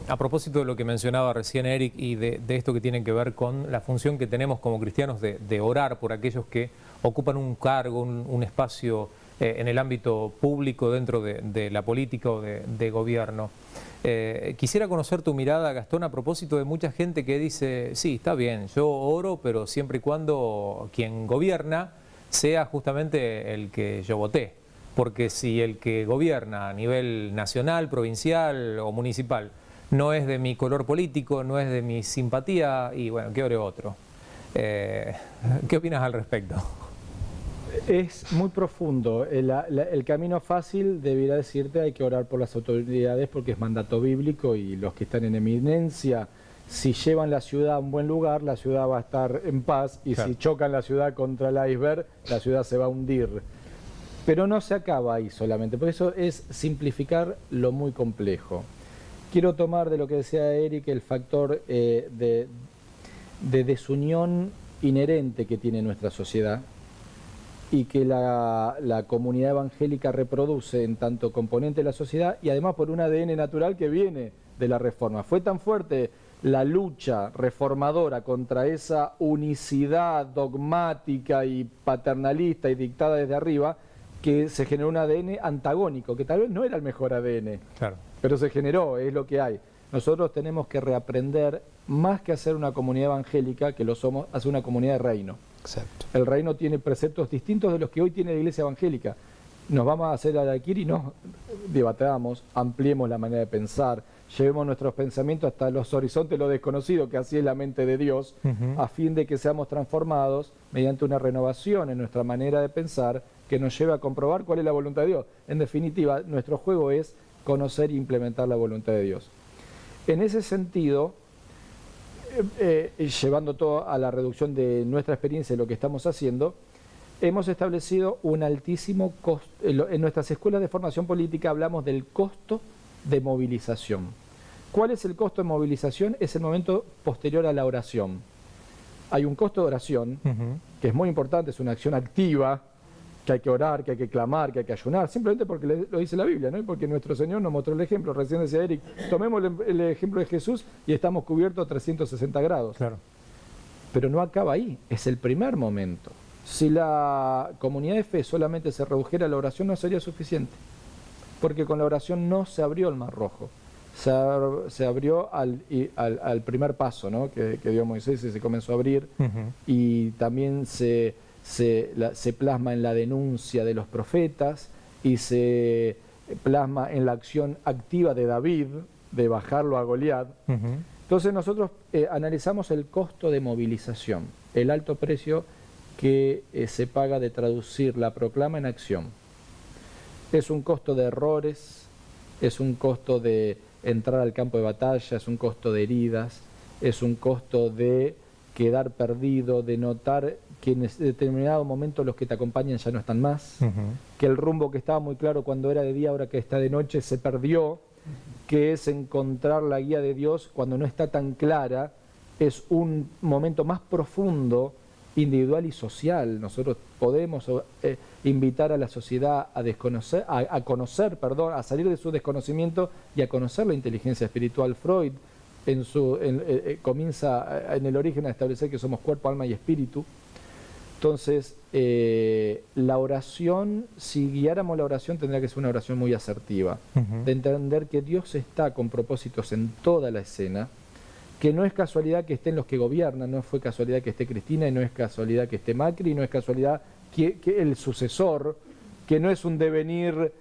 A propósito de lo que mencionaba recién Eric y de esto que tiene que ver con la función que tenemos como cristianos de orar por aquellos que ocupan un cargo, un espacio en el ámbito público dentro de la política o de gobierno. Quisiera conocer tu mirada, Gastón, a propósito de mucha gente que dice, sí, está bien, yo oro, pero siempre y cuando quien gobierna sea justamente el que yo voté. Porque si el que gobierna a nivel nacional, provincial o municipal no es de mi color político, no es de mi simpatía, y bueno, que ore otro. ¿Qué opinas al respecto? Es muy profundo. El camino fácil debería decirte hay que orar por las autoridades porque es mandato bíblico y los que están en eminencia, si llevan la ciudad a un buen lugar, la ciudad va a estar en paz y claro, si chocan la ciudad contra el iceberg, la ciudad se va a hundir. Pero no se acaba ahí solamente, por eso es simplificar lo muy complejo. Quiero tomar de lo que decía Eric el factor de desunión inherente que tiene nuestra sociedad y que la comunidad evangélica reproduce en tanto componente de la sociedad y además por un ADN natural que viene de la reforma. Fue tan fuerte la lucha reformadora contra esa unicidad dogmática y paternalista y dictada desde arriba que se generó un ADN antagónico, que tal vez no era el mejor ADN, claro, pero se generó, es lo que hay. Nosotros tenemos que reaprender, más que hacer una comunidad evangélica, que lo somos, hacer una comunidad de reino. Exacto. El reino tiene preceptos distintos de los que hoy tiene la iglesia evangélica. Nos vamos a hacer al-Adquiri, nos debatamos, ampliemos la manera de pensar, llevemos nuestros pensamientos hasta los horizontes de lo desconocido, que así es la mente de Dios, a fin de que seamos transformados mediante una renovación en nuestra manera de pensar que nos lleve a comprobar cuál es la voluntad de Dios. En definitiva, nuestro juego es conocer e implementar la voluntad de Dios. En ese sentido, llevando todo a la reducción de nuestra experiencia de lo que estamos haciendo, hemos establecido un altísimo costo. En nuestras escuelas de formación política hablamos del costo de movilización. ¿Cuál es el costo de movilización? Es el momento posterior a la oración. Hay un costo de oración, que es muy importante, es una acción activa, que hay que orar, que hay que clamar, que hay que ayunar, simplemente porque lo dice la Biblia, ¿no? Porque nuestro Señor nos mostró el ejemplo. Recién decía Eric, tomemos el ejemplo de Jesús y estamos cubiertos 360 grados. Claro. Pero no acaba ahí, es el primer momento. Si la comunidad de fe solamente se redujera a la oración, no sería suficiente. Porque con la oración no se abrió el Mar Rojo. Se abrió al primer paso, ¿no? que dio Moisés y se comenzó a abrir. Y también se plasma en la denuncia de los profetas y se plasma en la acción activa de David de bajarlo a Goliat. Entonces nosotros analizamos el costo de movilización, el alto precio que se paga de traducir la proclama en acción. Es un costo de errores, es un costo de entrar al campo de batalla, es un costo de heridas, es un costo de quedar perdido, de notar que en determinado momento los que te acompañan ya no están más, que el rumbo que estaba muy claro cuando era de día, ahora que está de noche, se perdió, que es encontrar la guía de Dios cuando no está tan clara, es un momento más profundo, individual y social. Nosotros podemos invitar a la sociedad a conocer, a salir de su desconocimiento y a conocer la inteligencia espiritual. Freud comienza en el origen a establecer que somos cuerpo, alma y espíritu. Entonces, la oración, si guiáramos la oración, tendría que ser una oración muy asertiva, de entender que Dios está con propósitos en toda la escena, que no es casualidad que estén los que gobiernan, no fue casualidad que esté Cristina, y no es casualidad que esté Macri, y no es casualidad que el sucesor, que no es un devenir,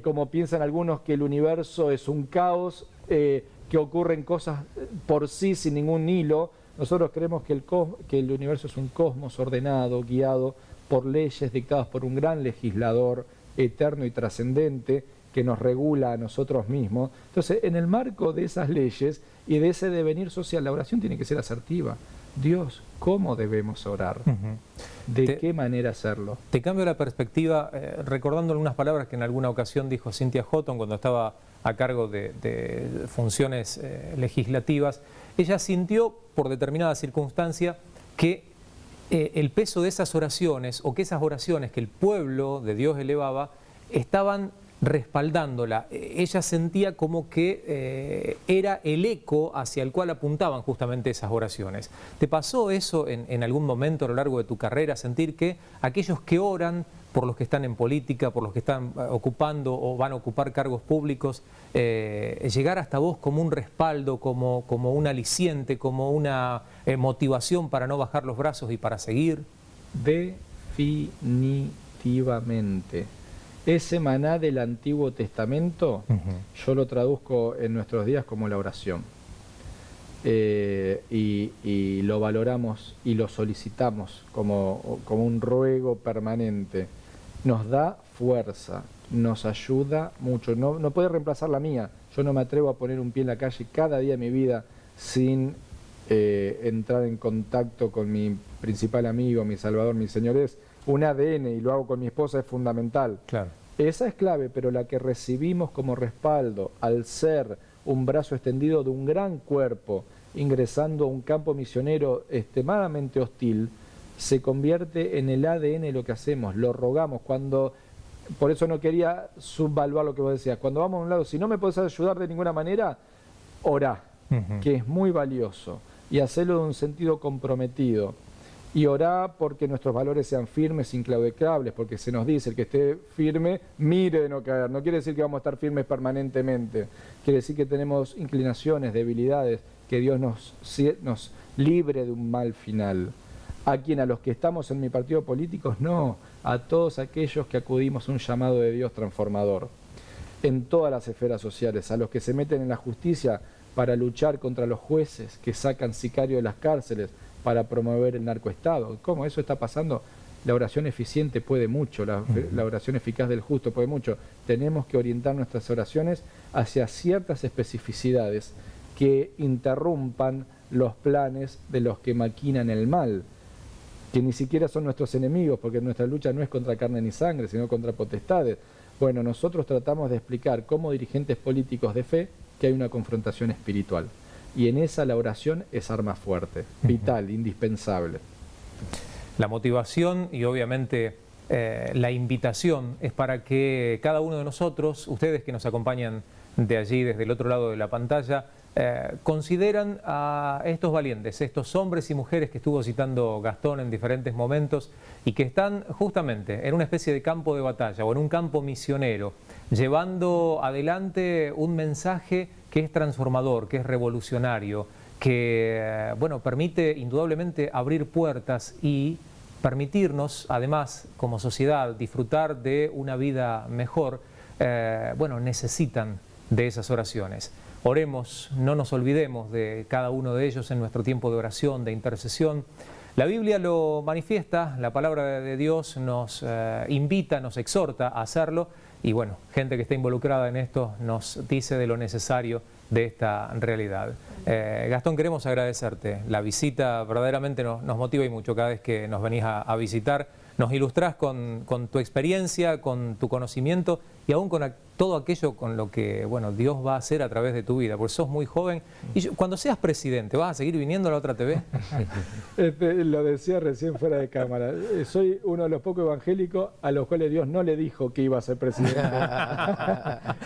como piensan algunos, que el universo es un caos, que ocurren cosas por sí sin ningún hilo. Nosotros creemos que el universo es un cosmos ordenado, guiado por leyes dictadas por un gran legislador eterno y trascendente que nos regula a nosotros mismos. Entonces, en el marco de esas leyes y de ese devenir social, la oración tiene que ser asertiva. Dios, ¿cómo debemos orar? ¿De qué manera hacerlo? Te cambio la perspectiva recordando algunas palabras que en alguna ocasión dijo Cynthia Houghton cuando estaba a cargo de funciones legislativas. Ella sintió, por determinada circunstancia, que el peso de esas oraciones, o que esas oraciones que el pueblo de Dios elevaba, estaban respaldándola. Ella sentía como que era el eco hacia el cual apuntaban justamente esas oraciones. ¿Te pasó eso en algún momento a lo largo de tu carrera, sentir que aquellos que oran por los que están en política, por los que están ocupando o van a ocupar cargos públicos, llegar hasta vos como un respaldo, como un aliciente, como una motivación para no bajar los brazos y para seguir? Definitivamente. Ese maná del Antiguo Testamento, yo lo traduzco en nuestros días como la oración. Y lo valoramos y lo solicitamos como un ruego permanente. Nos da fuerza, nos ayuda mucho. No puede reemplazar la mía. Yo no me atrevo a poner un pie en la calle cada día de mi vida sin entrar en contacto con mi principal amigo, mi Salvador, mi Señor. Es un ADN, y lo hago con mi esposa, es fundamental. Claro. Esa es clave, pero la que recibimos como respaldo al ser un brazo extendido de un gran cuerpo ingresando a un campo misionero extremadamente hostil, se convierte en el ADN de lo que hacemos, lo rogamos. Por eso no quería subvaluar lo que vos decías, cuando vamos a un lado, si no me podés ayudar de ninguna manera, orá, que es muy valioso, y hacerlo en un sentido comprometido. Y orá porque nuestros valores sean firmes, inclaudicables, porque se nos dice, el que esté firme, mire de no caer. No quiere decir que vamos a estar firmes permanentemente, quiere decir que tenemos inclinaciones, debilidades, que Dios nos libre de un mal final. A los que estamos en mi partido político, no, a todos aquellos que acudimos a un llamado de Dios transformador, en todas las esferas sociales, a los que se meten en la justicia para luchar contra los jueces que sacan sicarios de las cárceles, para promover el narcoestado. ¿Cómo eso está pasando? La oración eficiente puede mucho, la oración eficaz del justo puede mucho. Tenemos que orientar nuestras oraciones hacia ciertas especificidades que interrumpan los planes de los que maquinan el mal, que ni siquiera son nuestros enemigos, porque nuestra lucha no es contra carne ni sangre, sino contra potestades. Bueno, nosotros tratamos de explicar como dirigentes políticos de fe que hay una confrontación espiritual. Y en esa la oración es arma fuerte, vital, indispensable. La motivación y obviamente la invitación es para que cada uno de nosotros, ustedes que nos acompañan de allí, desde el otro lado de la pantalla, consideran a estos valientes, estos hombres y mujeres que estuvo citando Gastón en diferentes momentos y que están justamente en una especie de campo de batalla o en un campo misionero, llevando adelante un mensaje que es transformador, que es revolucionario, que permite indudablemente abrir puertas y permitirnos, además, como sociedad, disfrutar de una vida mejor. Necesitan de esas oraciones. Oremos, no nos olvidemos de cada uno de ellos en nuestro tiempo de oración, de intercesión. La Biblia lo manifiesta, la palabra de Dios nos invita, nos exhorta a hacerlo y gente que está involucrada en esto nos dice de lo necesario de esta realidad. Gastón, queremos agradecerte. La visita verdaderamente nos motiva y mucho cada vez que nos venís a visitar. nos ilustrás con tu experiencia, con tu conocimiento y aún con todo aquello con lo que bueno, Dios va a hacer a través de tu vida, porque sos muy joven. Y cuando seas presidente, ¿vas a seguir viniendo a la otra TV? Lo decía recién fuera de cámara. Soy uno de los pocos evangélicos a los cuales Dios no le dijo que iba a ser presidente.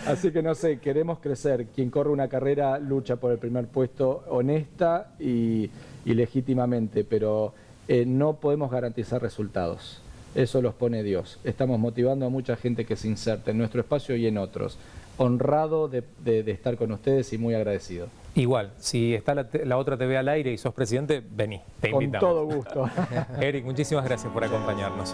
Así que no sé, queremos crecer. Quien corre una carrera lucha por el primer puesto honesta y legítimamente, pero no podemos garantizar resultados. Eso los pone Dios. Estamos motivando a mucha gente que se inserte en nuestro espacio y en otros. Honrado de estar con ustedes y muy agradecido. Igual, si está la otra TV al aire y sos presidente, vení, te invitamos. Con todo gusto. Eric, muchísimas gracias por acompañarnos.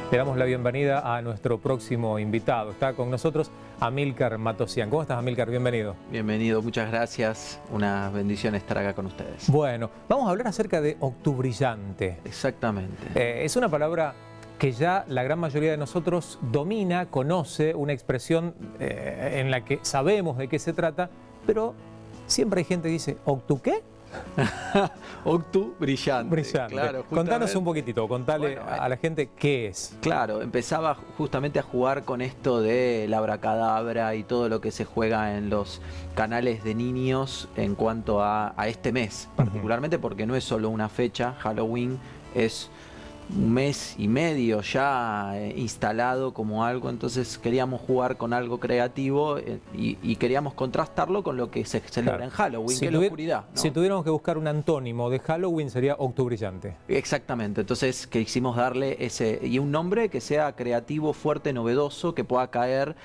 Le damos la bienvenida a nuestro próximo invitado. Está con nosotros Amílcar Matosian. ¿Cómo estás, Amílcar? Bienvenido. Bienvenido, muchas gracias. Una bendición estar acá con ustedes. Bueno, vamos a hablar acerca de octubrillante. Exactamente. Es una palabra que ya la gran mayoría de nosotros domina, conoce, una expresión en la que sabemos de qué se trata, pero siempre hay gente que dice, ¿octu qué? Octubrillante. Brillante. Claro, contanos un poquitito, contale a la gente qué es. Claro, empezaba justamente a jugar con esto de la abracadabra y todo lo que se juega en los canales de niños en cuanto a este mes, particularmente porque no es solo una fecha, Halloween es un mes y medio ya instalado como algo, entonces queríamos jugar con algo creativo y queríamos contrastarlo con lo que se celebra en Halloween, que es la oscuridad, ¿no? Si tuviéramos que buscar un antónimo de Halloween sería octubrillante. Exactamente, entonces quisimos darle y un nombre que sea creativo, fuerte, novedoso, que pueda caer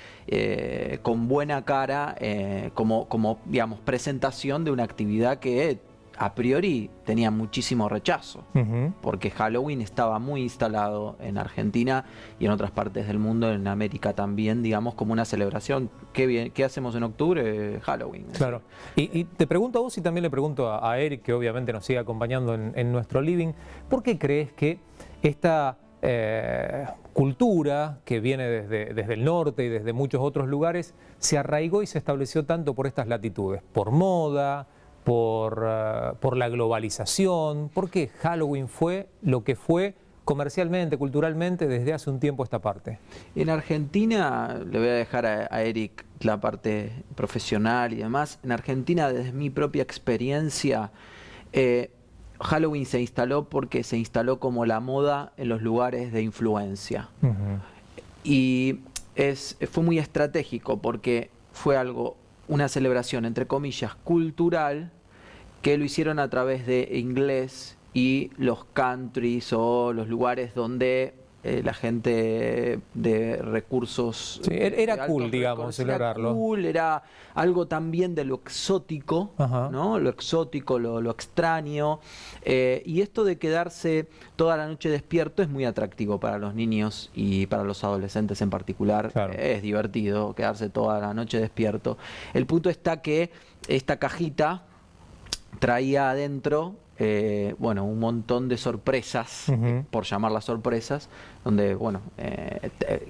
con buena cara como digamos presentación de una actividad que a priori tenía muchísimo rechazo, porque Halloween estaba muy instalado en Argentina y en otras partes del mundo, en América también, digamos, como una celebración. ¿Qué hacemos en octubre? Halloween. Claro. Y te pregunto a vos y también le pregunto a Eric, que obviamente nos sigue acompañando en nuestro living, ¿por qué crees que esta cultura que viene desde el norte y desde muchos otros lugares se arraigó y se estableció tanto por estas latitudes? ¿Por moda? Por la globalización, porque Halloween fue lo que fue comercialmente, culturalmente, desde hace un tiempo esta parte. En Argentina, le voy a dejar a Eric la parte profesional y demás, en Argentina, desde mi propia experiencia, Halloween se instaló porque se instaló como la moda en los lugares de influencia. Y fue muy estratégico porque fue una celebración, entre comillas, cultural, que lo hicieron a través de inglés y los countries o los lugares donde la gente de recursos... Sí, era cool, digamos, celebrarlo. Era cool, era algo también de lo exótico, ¿no? Lo exótico, lo extraño. Y esto de quedarse toda la noche despierto es muy atractivo para los niños y para los adolescentes en particular. Claro. Es divertido quedarse toda la noche despierto. El punto está que esta cajita traía adentro un montón de sorpresas, por llamarlas sorpresas, donde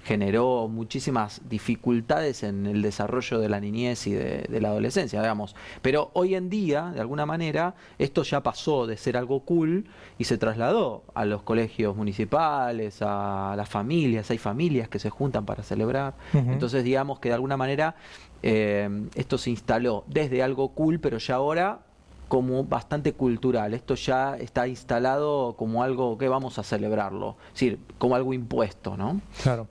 generó muchísimas dificultades en el desarrollo de la niñez y de la adolescencia, digamos. Pero hoy en día, de alguna manera, esto ya pasó de ser algo cool y se trasladó a los colegios municipales, a las familias. Hay familias que se juntan para celebrar. Entonces, digamos que de alguna manera esto se instaló desde algo cool, pero ya ahora como bastante cultural. Esto ya está instalado como algo que vamos a celebrarlo, es decir, como algo impuesto, ¿no? Claro.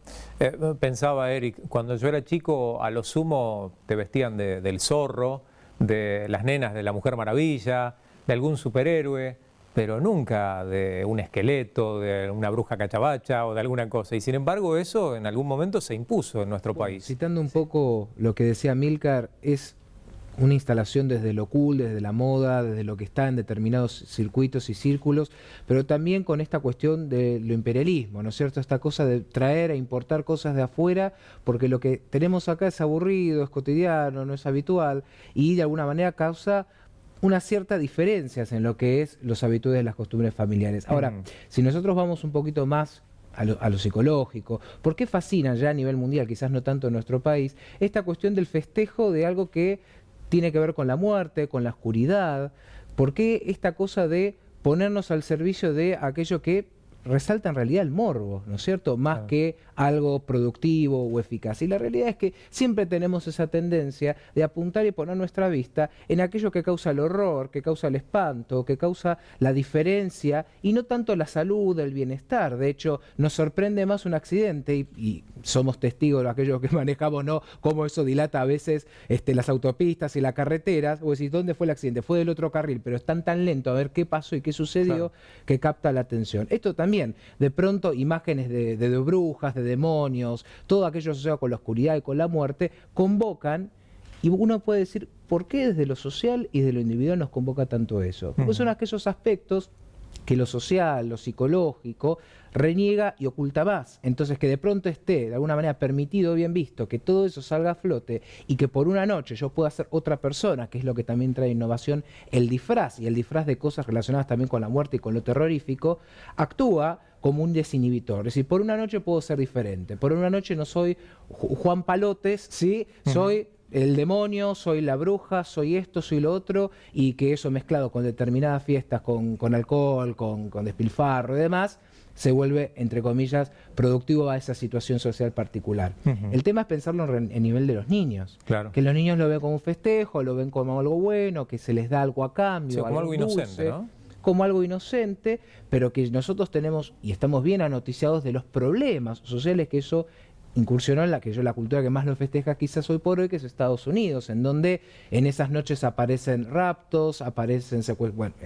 Pensaba, Eric, cuando yo era chico, a lo sumo te vestían del zorro, de las nenas de la Mujer Maravilla, de algún superhéroe, pero nunca de un esqueleto, de una bruja cachabacha o de alguna cosa. Y sin embargo eso en algún momento se impuso en nuestro país. Citando un poco lo que decía Amílcar, es una instalación desde lo cool, desde la moda, desde lo que está en determinados circuitos y círculos, pero también con esta cuestión de lo imperialismo, ¿no es cierto? Esta cosa de traer e importar cosas de afuera, porque lo que tenemos acá es aburrido, es cotidiano, no es habitual, y de alguna manera causa unas ciertas diferencias en lo que es los hábitos de las costumbres familiares. Ahora, si nosotros vamos un poquito más a lo psicológico, ¿por qué fascina ya a nivel mundial, quizás no tanto en nuestro país, esta cuestión del festejo de algo que tiene que ver con la muerte, con la oscuridad? ¿Por qué esta cosa de ponernos al servicio de aquello que resalta en realidad el morbo, ¿no es cierto? Más que algo productivo o eficaz. Y la realidad es que siempre tenemos esa tendencia de apuntar y poner nuestra vista en aquello que causa el horror, que causa el espanto, que causa la diferencia, y no tanto la salud, el bienestar. De hecho, nos sorprende más un accidente, y somos testigos de aquellos que manejamos, ¿no? Cómo eso dilata a veces las autopistas y las carreteras. O decís, ¿dónde fue el accidente? Fue del otro carril, pero es tan lento a ver qué pasó y qué sucedió, que capta la atención. Esto también, de pronto, imágenes de brujas, de demonios, todo aquello asociado con la oscuridad y con la muerte, convocan, y uno puede decir, ¿por qué desde lo social y de lo individual nos convoca tanto eso? Porque son aquellos aspectos que lo social, lo psicológico, reniega y oculta más. Entonces, que de pronto esté de alguna manera permitido, bien visto, que todo eso salga a flote y que por una noche yo pueda ser otra persona, que es lo que también trae innovación, el disfraz, y el disfraz de cosas relacionadas también con la muerte y con lo terrorífico, actúa como un desinhibitor. Es decir, por una noche puedo ser diferente, por una noche no soy Juan Palotes, ¿sí? Soy el demonio, soy la bruja, soy esto, soy lo otro, y que eso mezclado con determinadas fiestas, con alcohol, con despilfarro y demás, se vuelve, entre comillas, productivo a esa situación social particular. El tema es pensarlo en nivel de los niños. Claro. Que los niños lo ven como un festejo, lo ven como algo bueno, que se les da algo a cambio. Sí, como algo inocente, ¿no? Como algo inocente, pero que nosotros tenemos y estamos bien anoticiados de los problemas sociales que eso incursionó en la cultura que más lo festeja quizás hoy por hoy, que es Estados Unidos, en donde en esas noches aparecen raptos, aparecen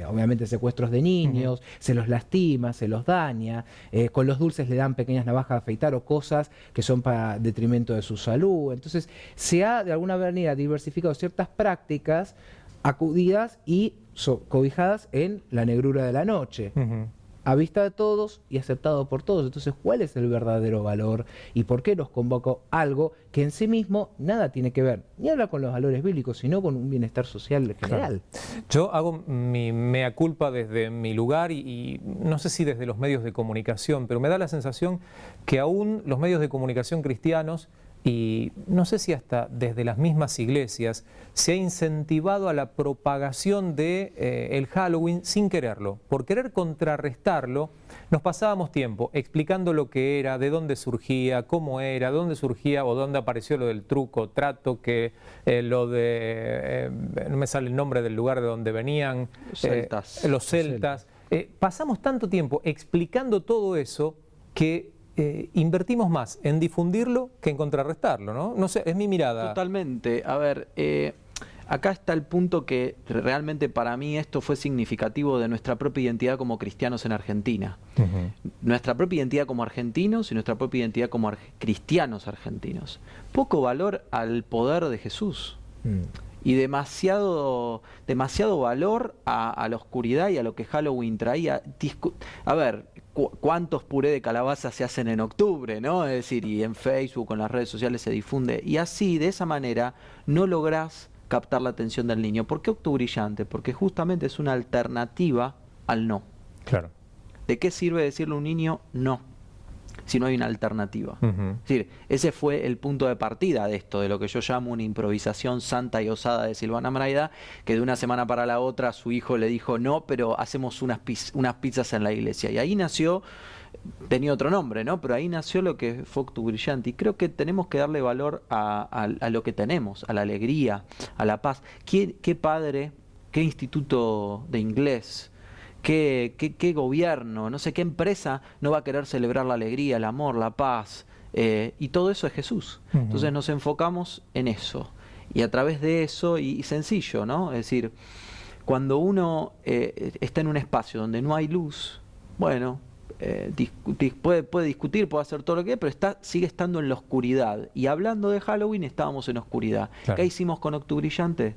obviamente secuestros de niños, se los lastima, se los daña, con los dulces le dan pequeñas navajas de afeitar o cosas que son para detrimento de su salud. Entonces se ha de alguna manera diversificado ciertas prácticas acudidas y cobijadas en la negrura de la noche. A vista de todos y aceptado por todos. Entonces, ¿cuál es el verdadero valor y por qué nos convocó algo que en sí mismo nada tiene que ver, ni habla con los valores bíblicos, sino con un bienestar social general? Claro. Yo hago mi mea culpa desde mi lugar y no sé si desde los medios de comunicación, pero me da la sensación que aún los medios de comunicación cristianos, y no sé si hasta desde las mismas iglesias, se ha incentivado a la propagación de el Halloween sin quererlo. Por querer contrarrestarlo, nos pasábamos tiempo explicando lo que era, de dónde surgía, cómo era, dónde surgía o dónde apareció lo del truco, trato, que lo de, no me sale el nombre del lugar de donde venían, los celtas. Pasamos tanto tiempo explicando todo eso que invertimos más en difundirlo que en contrarrestarlo, ¿no? No sé, es mi mirada. Totalmente. A ver, acá está el punto que realmente para mí esto fue significativo de nuestra propia identidad como cristianos en Argentina. Nuestra propia identidad como argentinos y nuestra propia identidad como cristianos argentinos. Poco valor al poder de Jesús. Y demasiado valor a la oscuridad y a lo que Halloween traía. A ver, ¿cuántos puré de calabaza se hacen en octubre, ¿no? Es decir, y en Facebook, en las redes sociales se difunde. Y así, de esa manera, no lográs captar la atención del niño. ¿Por qué octubrillante? Porque justamente es una alternativa al no. Claro. ¿De qué sirve decirle a un niño no si no hay una alternativa? Es decir, ese fue el punto de partida de esto, de lo que yo llamo una improvisación santa y osada de Silvana Mraida, que de una semana para la otra su hijo le dijo no, pero hacemos unas pizzas en la iglesia. Y ahí nació, tenía otro nombre, ¿no? Pero ahí nació lo que fue Octubrillante. Y creo que tenemos que darle valor a lo que tenemos, a la alegría, a la paz. ¿Qué padre, qué instituto de inglés, qué gobierno, no sé qué empresa no va a querer celebrar la alegría, el amor, la paz? Y todo eso es Jesús. Entonces nos enfocamos en eso. Y a través de eso, y sencillo, ¿no? Es decir, cuando uno está en un espacio donde no hay luz, bueno, puede discutir, puede hacer todo lo que quiera, pero sigue estando en la oscuridad. Y hablando de Halloween, estábamos en oscuridad. Claro. ¿Qué hicimos con Octubrillante?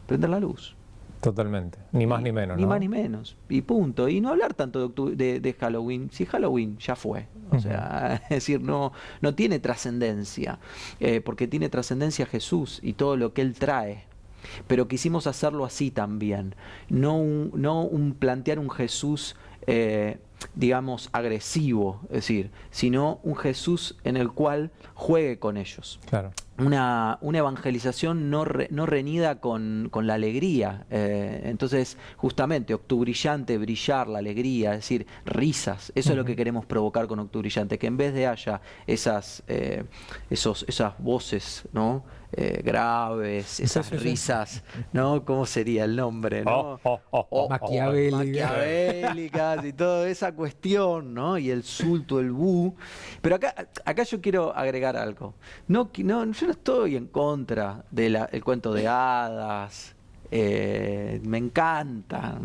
Prender la luz. Totalmente, ni más ni menos, ¿no? Ni más ni menos, y punto. Y no hablar tanto de Halloween, si Halloween ya fue. O sea, es decir, no tiene trascendencia, porque tiene trascendencia Jesús y todo lo que Él trae. pero quisimos hacerlo así también, no plantear un Jesús, digamos, agresivo, es decir, sino un Jesús en el cual juegue con ellos. Claro. Una evangelización no reñida con la alegría. Entonces, justamente, Octubrillante, brillar, la alegría, es decir, risas. Eso es lo que queremos provocar con Octubrillante, que en vez de haya esas voces, ¿no? Graves, esas risas, ¿no? ¿Cómo sería el nombre? ¿No? Maquiavélicas y toda esa cuestión, ¿no? Y el sulto, el bu. Pero acá yo quiero agregar algo. Yo no estoy en contra del cuento de hadas. Me encanta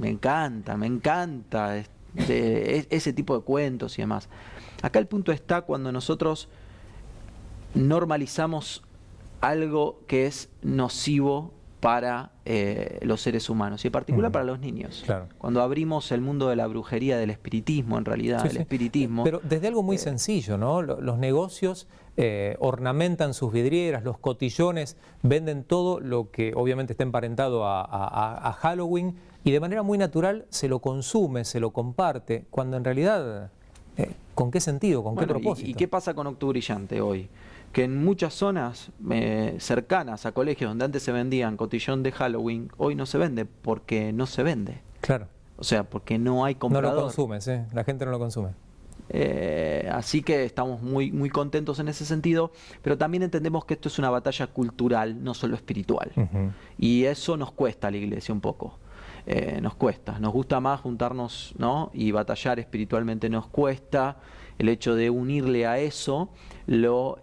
ese tipo de cuentos y demás. Acá el punto está cuando nosotros normalizamos algo que es nocivo para los seres humanos y en particular para los niños. Claro. Cuando abrimos el mundo de la brujería, del espiritismo, en realidad, Sí, el sí. espiritismo. Pero desde algo muy sencillo, ¿no? Los negocios ornamentan sus vidrieras, los cotillones venden todo lo que obviamente está emparentado a Halloween y de manera muy natural se lo consume, se lo comparte, cuando en realidad, ¿con qué sentido, con qué propósito? ¿Y qué pasa con Octubrillante hoy? Que en muchas zonas cercanas a colegios donde antes se vendían cotillón de Halloween, hoy no se vende porque no se vende. Claro. O sea, porque no hay No comprador. lo consumes, la gente no lo consume. Así que estamos muy contentos en ese sentido, pero también entendemos que esto es una batalla cultural, no solo espiritual. Y eso nos cuesta a la iglesia un poco. Nos cuesta, nos gusta más juntarnos, ¿no? Y batallar espiritualmente nos cuesta. El hecho de unirle a eso lo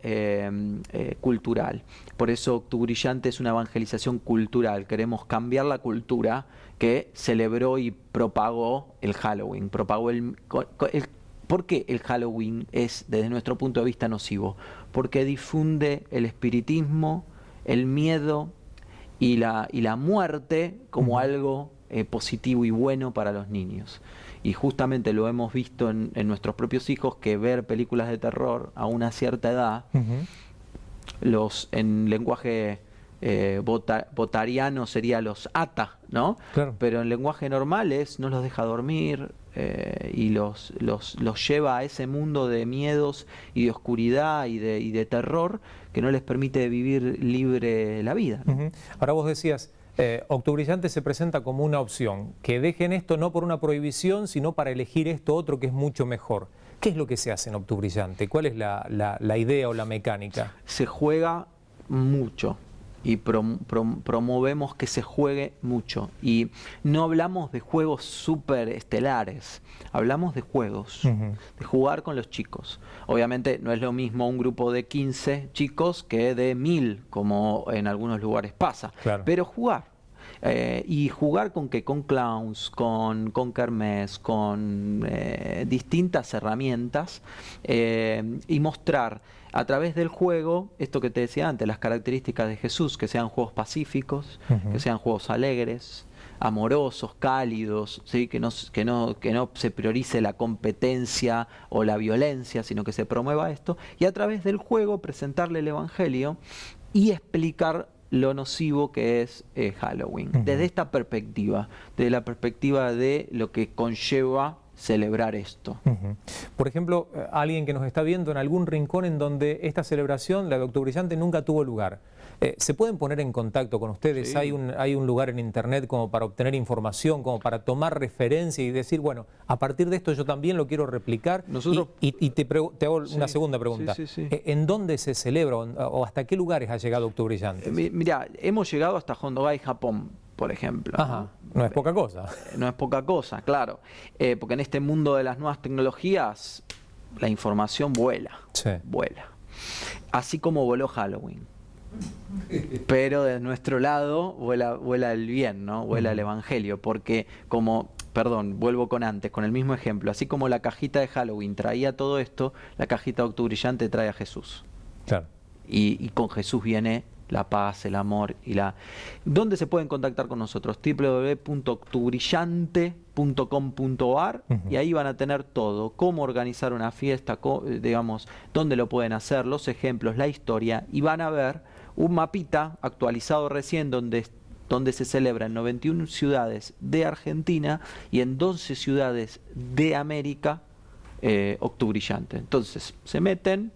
cultural. Por eso Octubrillante es una evangelización cultural. Queremos cambiar la cultura que celebró y propagó el Halloween. ¿Por qué el Halloween es, desde nuestro punto de vista, nocivo? Porque difunde el espiritismo, el miedo y la muerte como algo positivo y bueno para los niños. Y justamente lo hemos visto en nuestros propios hijos, que ver películas de terror a una cierta edad, en lenguaje botariano sería los ata, ¿no? Claro. Pero en lenguaje normal no los deja dormir y los lleva a ese mundo de miedos y de oscuridad y de terror que no les permite vivir libre la vida, ¿no? Ahora vos decías, Octubrillante se presenta como una opción, que dejen esto no por una prohibición, sino para elegir esto otro que es mucho mejor. ¿Qué es lo que se hace en Octubrillante? ¿Cuál es la idea o la mecánica? Se juega mucho y promovemos que se juegue mucho. Y no hablamos de juegos súper estelares, hablamos de juegos, de jugar con los chicos. Obviamente no es lo mismo un grupo de 15 chicos que de 1000, como en algunos lugares pasa. Claro. Pero jugar. ¿Y jugar con qué? Con clowns, con kermés, con distintas herramientas y mostrar a través del juego, esto que te decía antes, las características de Jesús, que sean juegos pacíficos, que sean juegos alegres, amorosos, cálidos, ¿sí? que no se priorice la competencia o la violencia, sino que se promueva esto, y a través del juego presentarle el Evangelio y explicar lo nocivo que es Halloween, desde esta perspectiva, desde la perspectiva de lo que conlleva celebrar esto. Por ejemplo, alguien que nos está viendo en algún rincón en donde esta celebración, la de Octubrillante, nunca tuvo lugar. ¿Se pueden poner en contacto con ustedes? Sí. ¿Hay un lugar en internet como para obtener información, como para tomar referencia y decir, bueno, a partir de esto yo también lo quiero replicar? Nosotros... Y te hago una segunda pregunta. Sí. ¿En dónde se celebra o hasta qué lugares ha llegado Octubrillante? Mira, hemos llegado hasta Hondogai, Japón, por ejemplo. Ajá, no es poca cosa. No es poca cosa, claro. Porque en este mundo de las nuevas tecnologías, la información vuela. Sí. Vuela. Así como voló Halloween. Pero de nuestro lado vuela el bien, ¿no? Vuela el Evangelio. Porque vuelvo con el mismo ejemplo. Así como la cajita de Halloween traía todo esto, la cajita de Octubrillante trae a Jesús. Claro. Y con Jesús viene la paz, el amor y ¿Dónde se pueden contactar con nosotros? www.octubrillante.com.ar y ahí van a tener todo, cómo organizar una fiesta, digamos, dónde lo pueden hacer, los ejemplos, la historia, y van a ver un mapita actualizado recién donde donde se celebra en 91 ciudades de Argentina y en 12 ciudades de América Octubrillante. Entonces se meten,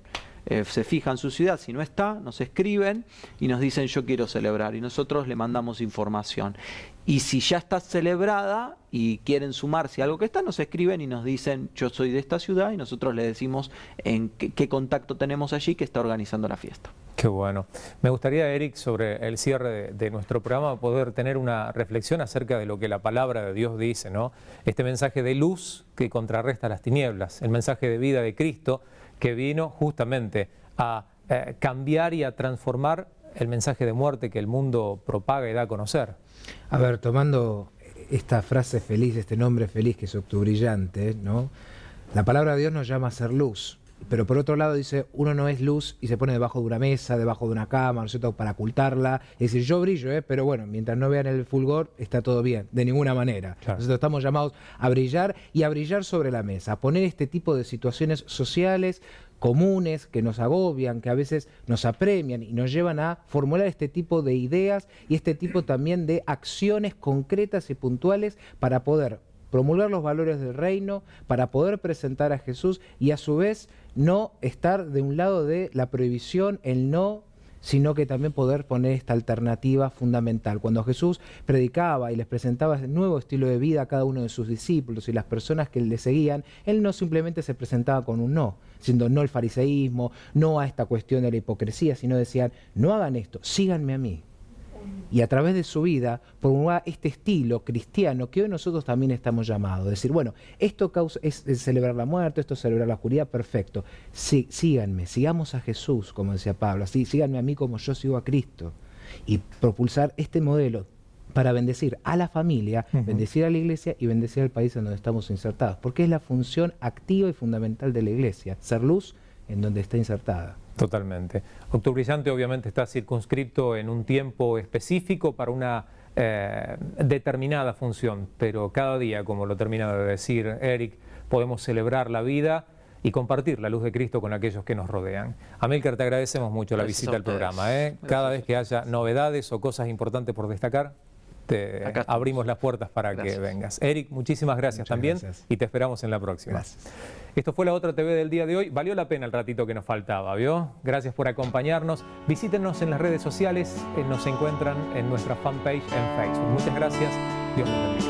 se fijan su ciudad, si no está, nos escriben y nos dicen yo quiero celebrar y nosotros le mandamos información. Y si ya está celebrada y quieren sumarse a algo que está, nos escriben y nos dicen yo soy de esta ciudad y nosotros le decimos en qué contacto tenemos allí que está organizando la fiesta. Qué bueno. Me gustaría, Eric, sobre el cierre de nuestro programa, poder tener una reflexión acerca de lo que la palabra de Dios dice, ¿no? Este mensaje de luz que contrarresta las tinieblas, el mensaje de vida de Cristo que vino justamente a cambiar y a transformar el mensaje de muerte que el mundo propaga y da a conocer. A ver, tomando esta frase feliz, este nombre feliz que es Octubrillante, ¿no? La palabra de Dios nos llama a ser luz. Pero por otro lado dice, uno no es luz y se pone debajo de una mesa, debajo de una cama, ¿no es cierto?, para ocultarla. Es decir, yo brillo, pero bueno, mientras no vean el fulgor, está todo bien, de ninguna manera. Claro. Nosotros estamos llamados a brillar y a brillar sobre la mesa, a poner este tipo de situaciones sociales comunes que nos agobian, que a veces nos apremian y nos llevan a formular este tipo de ideas y este tipo también de acciones concretas y puntuales para poder promulgar los valores del reino, para poder presentar a Jesús y a su vez no estar de un lado de la prohibición, el no, sino que también poder poner esta alternativa fundamental. Cuando Jesús predicaba y les presentaba ese nuevo estilo de vida a cada uno de sus discípulos y las personas que le seguían, él no simplemente se presentaba con un no, siendo no el fariseísmo, no a esta cuestión de la hipocresía, sino decían, no hagan esto, síganme a mí. Y a través de su vida promulgaba este estilo cristiano que hoy nosotros también estamos llamados. Decir, bueno, esto es celebrar la muerte, esto es celebrar la oscuridad, perfecto. Sí, síganme, sigamos a Jesús, como decía Pablo, así, síganme a mí como yo sigo a Cristo. Y propulsar este modelo para bendecir a la familia, bendecir a la iglesia y bendecir al país en donde estamos insertados. Porque es la función activa y fundamental de la iglesia, ser luz en donde está insertada. Totalmente. Octubrillante obviamente está circunscripto en un tiempo específico para una determinada función, pero cada día, como lo termina de decir Eric, podemos celebrar la vida y compartir la luz de Cristo con aquellos que nos rodean. Amílcar, te agradecemos mucho la visita al programa. Cada vez que haya novedades o cosas importantes por destacar, te abrimos las puertas para que vengas. Eric, muchísimas gracias también y te esperamos en la próxima. Gracias. Esto fue La Otra TV del día de hoy. Valió la pena el ratito que nos faltaba, ¿vio? Gracias por acompañarnos. Visítenos en las redes sociales. Nos encuentran en nuestra fanpage en Facebook. Muchas gracias. Dios los bendiga.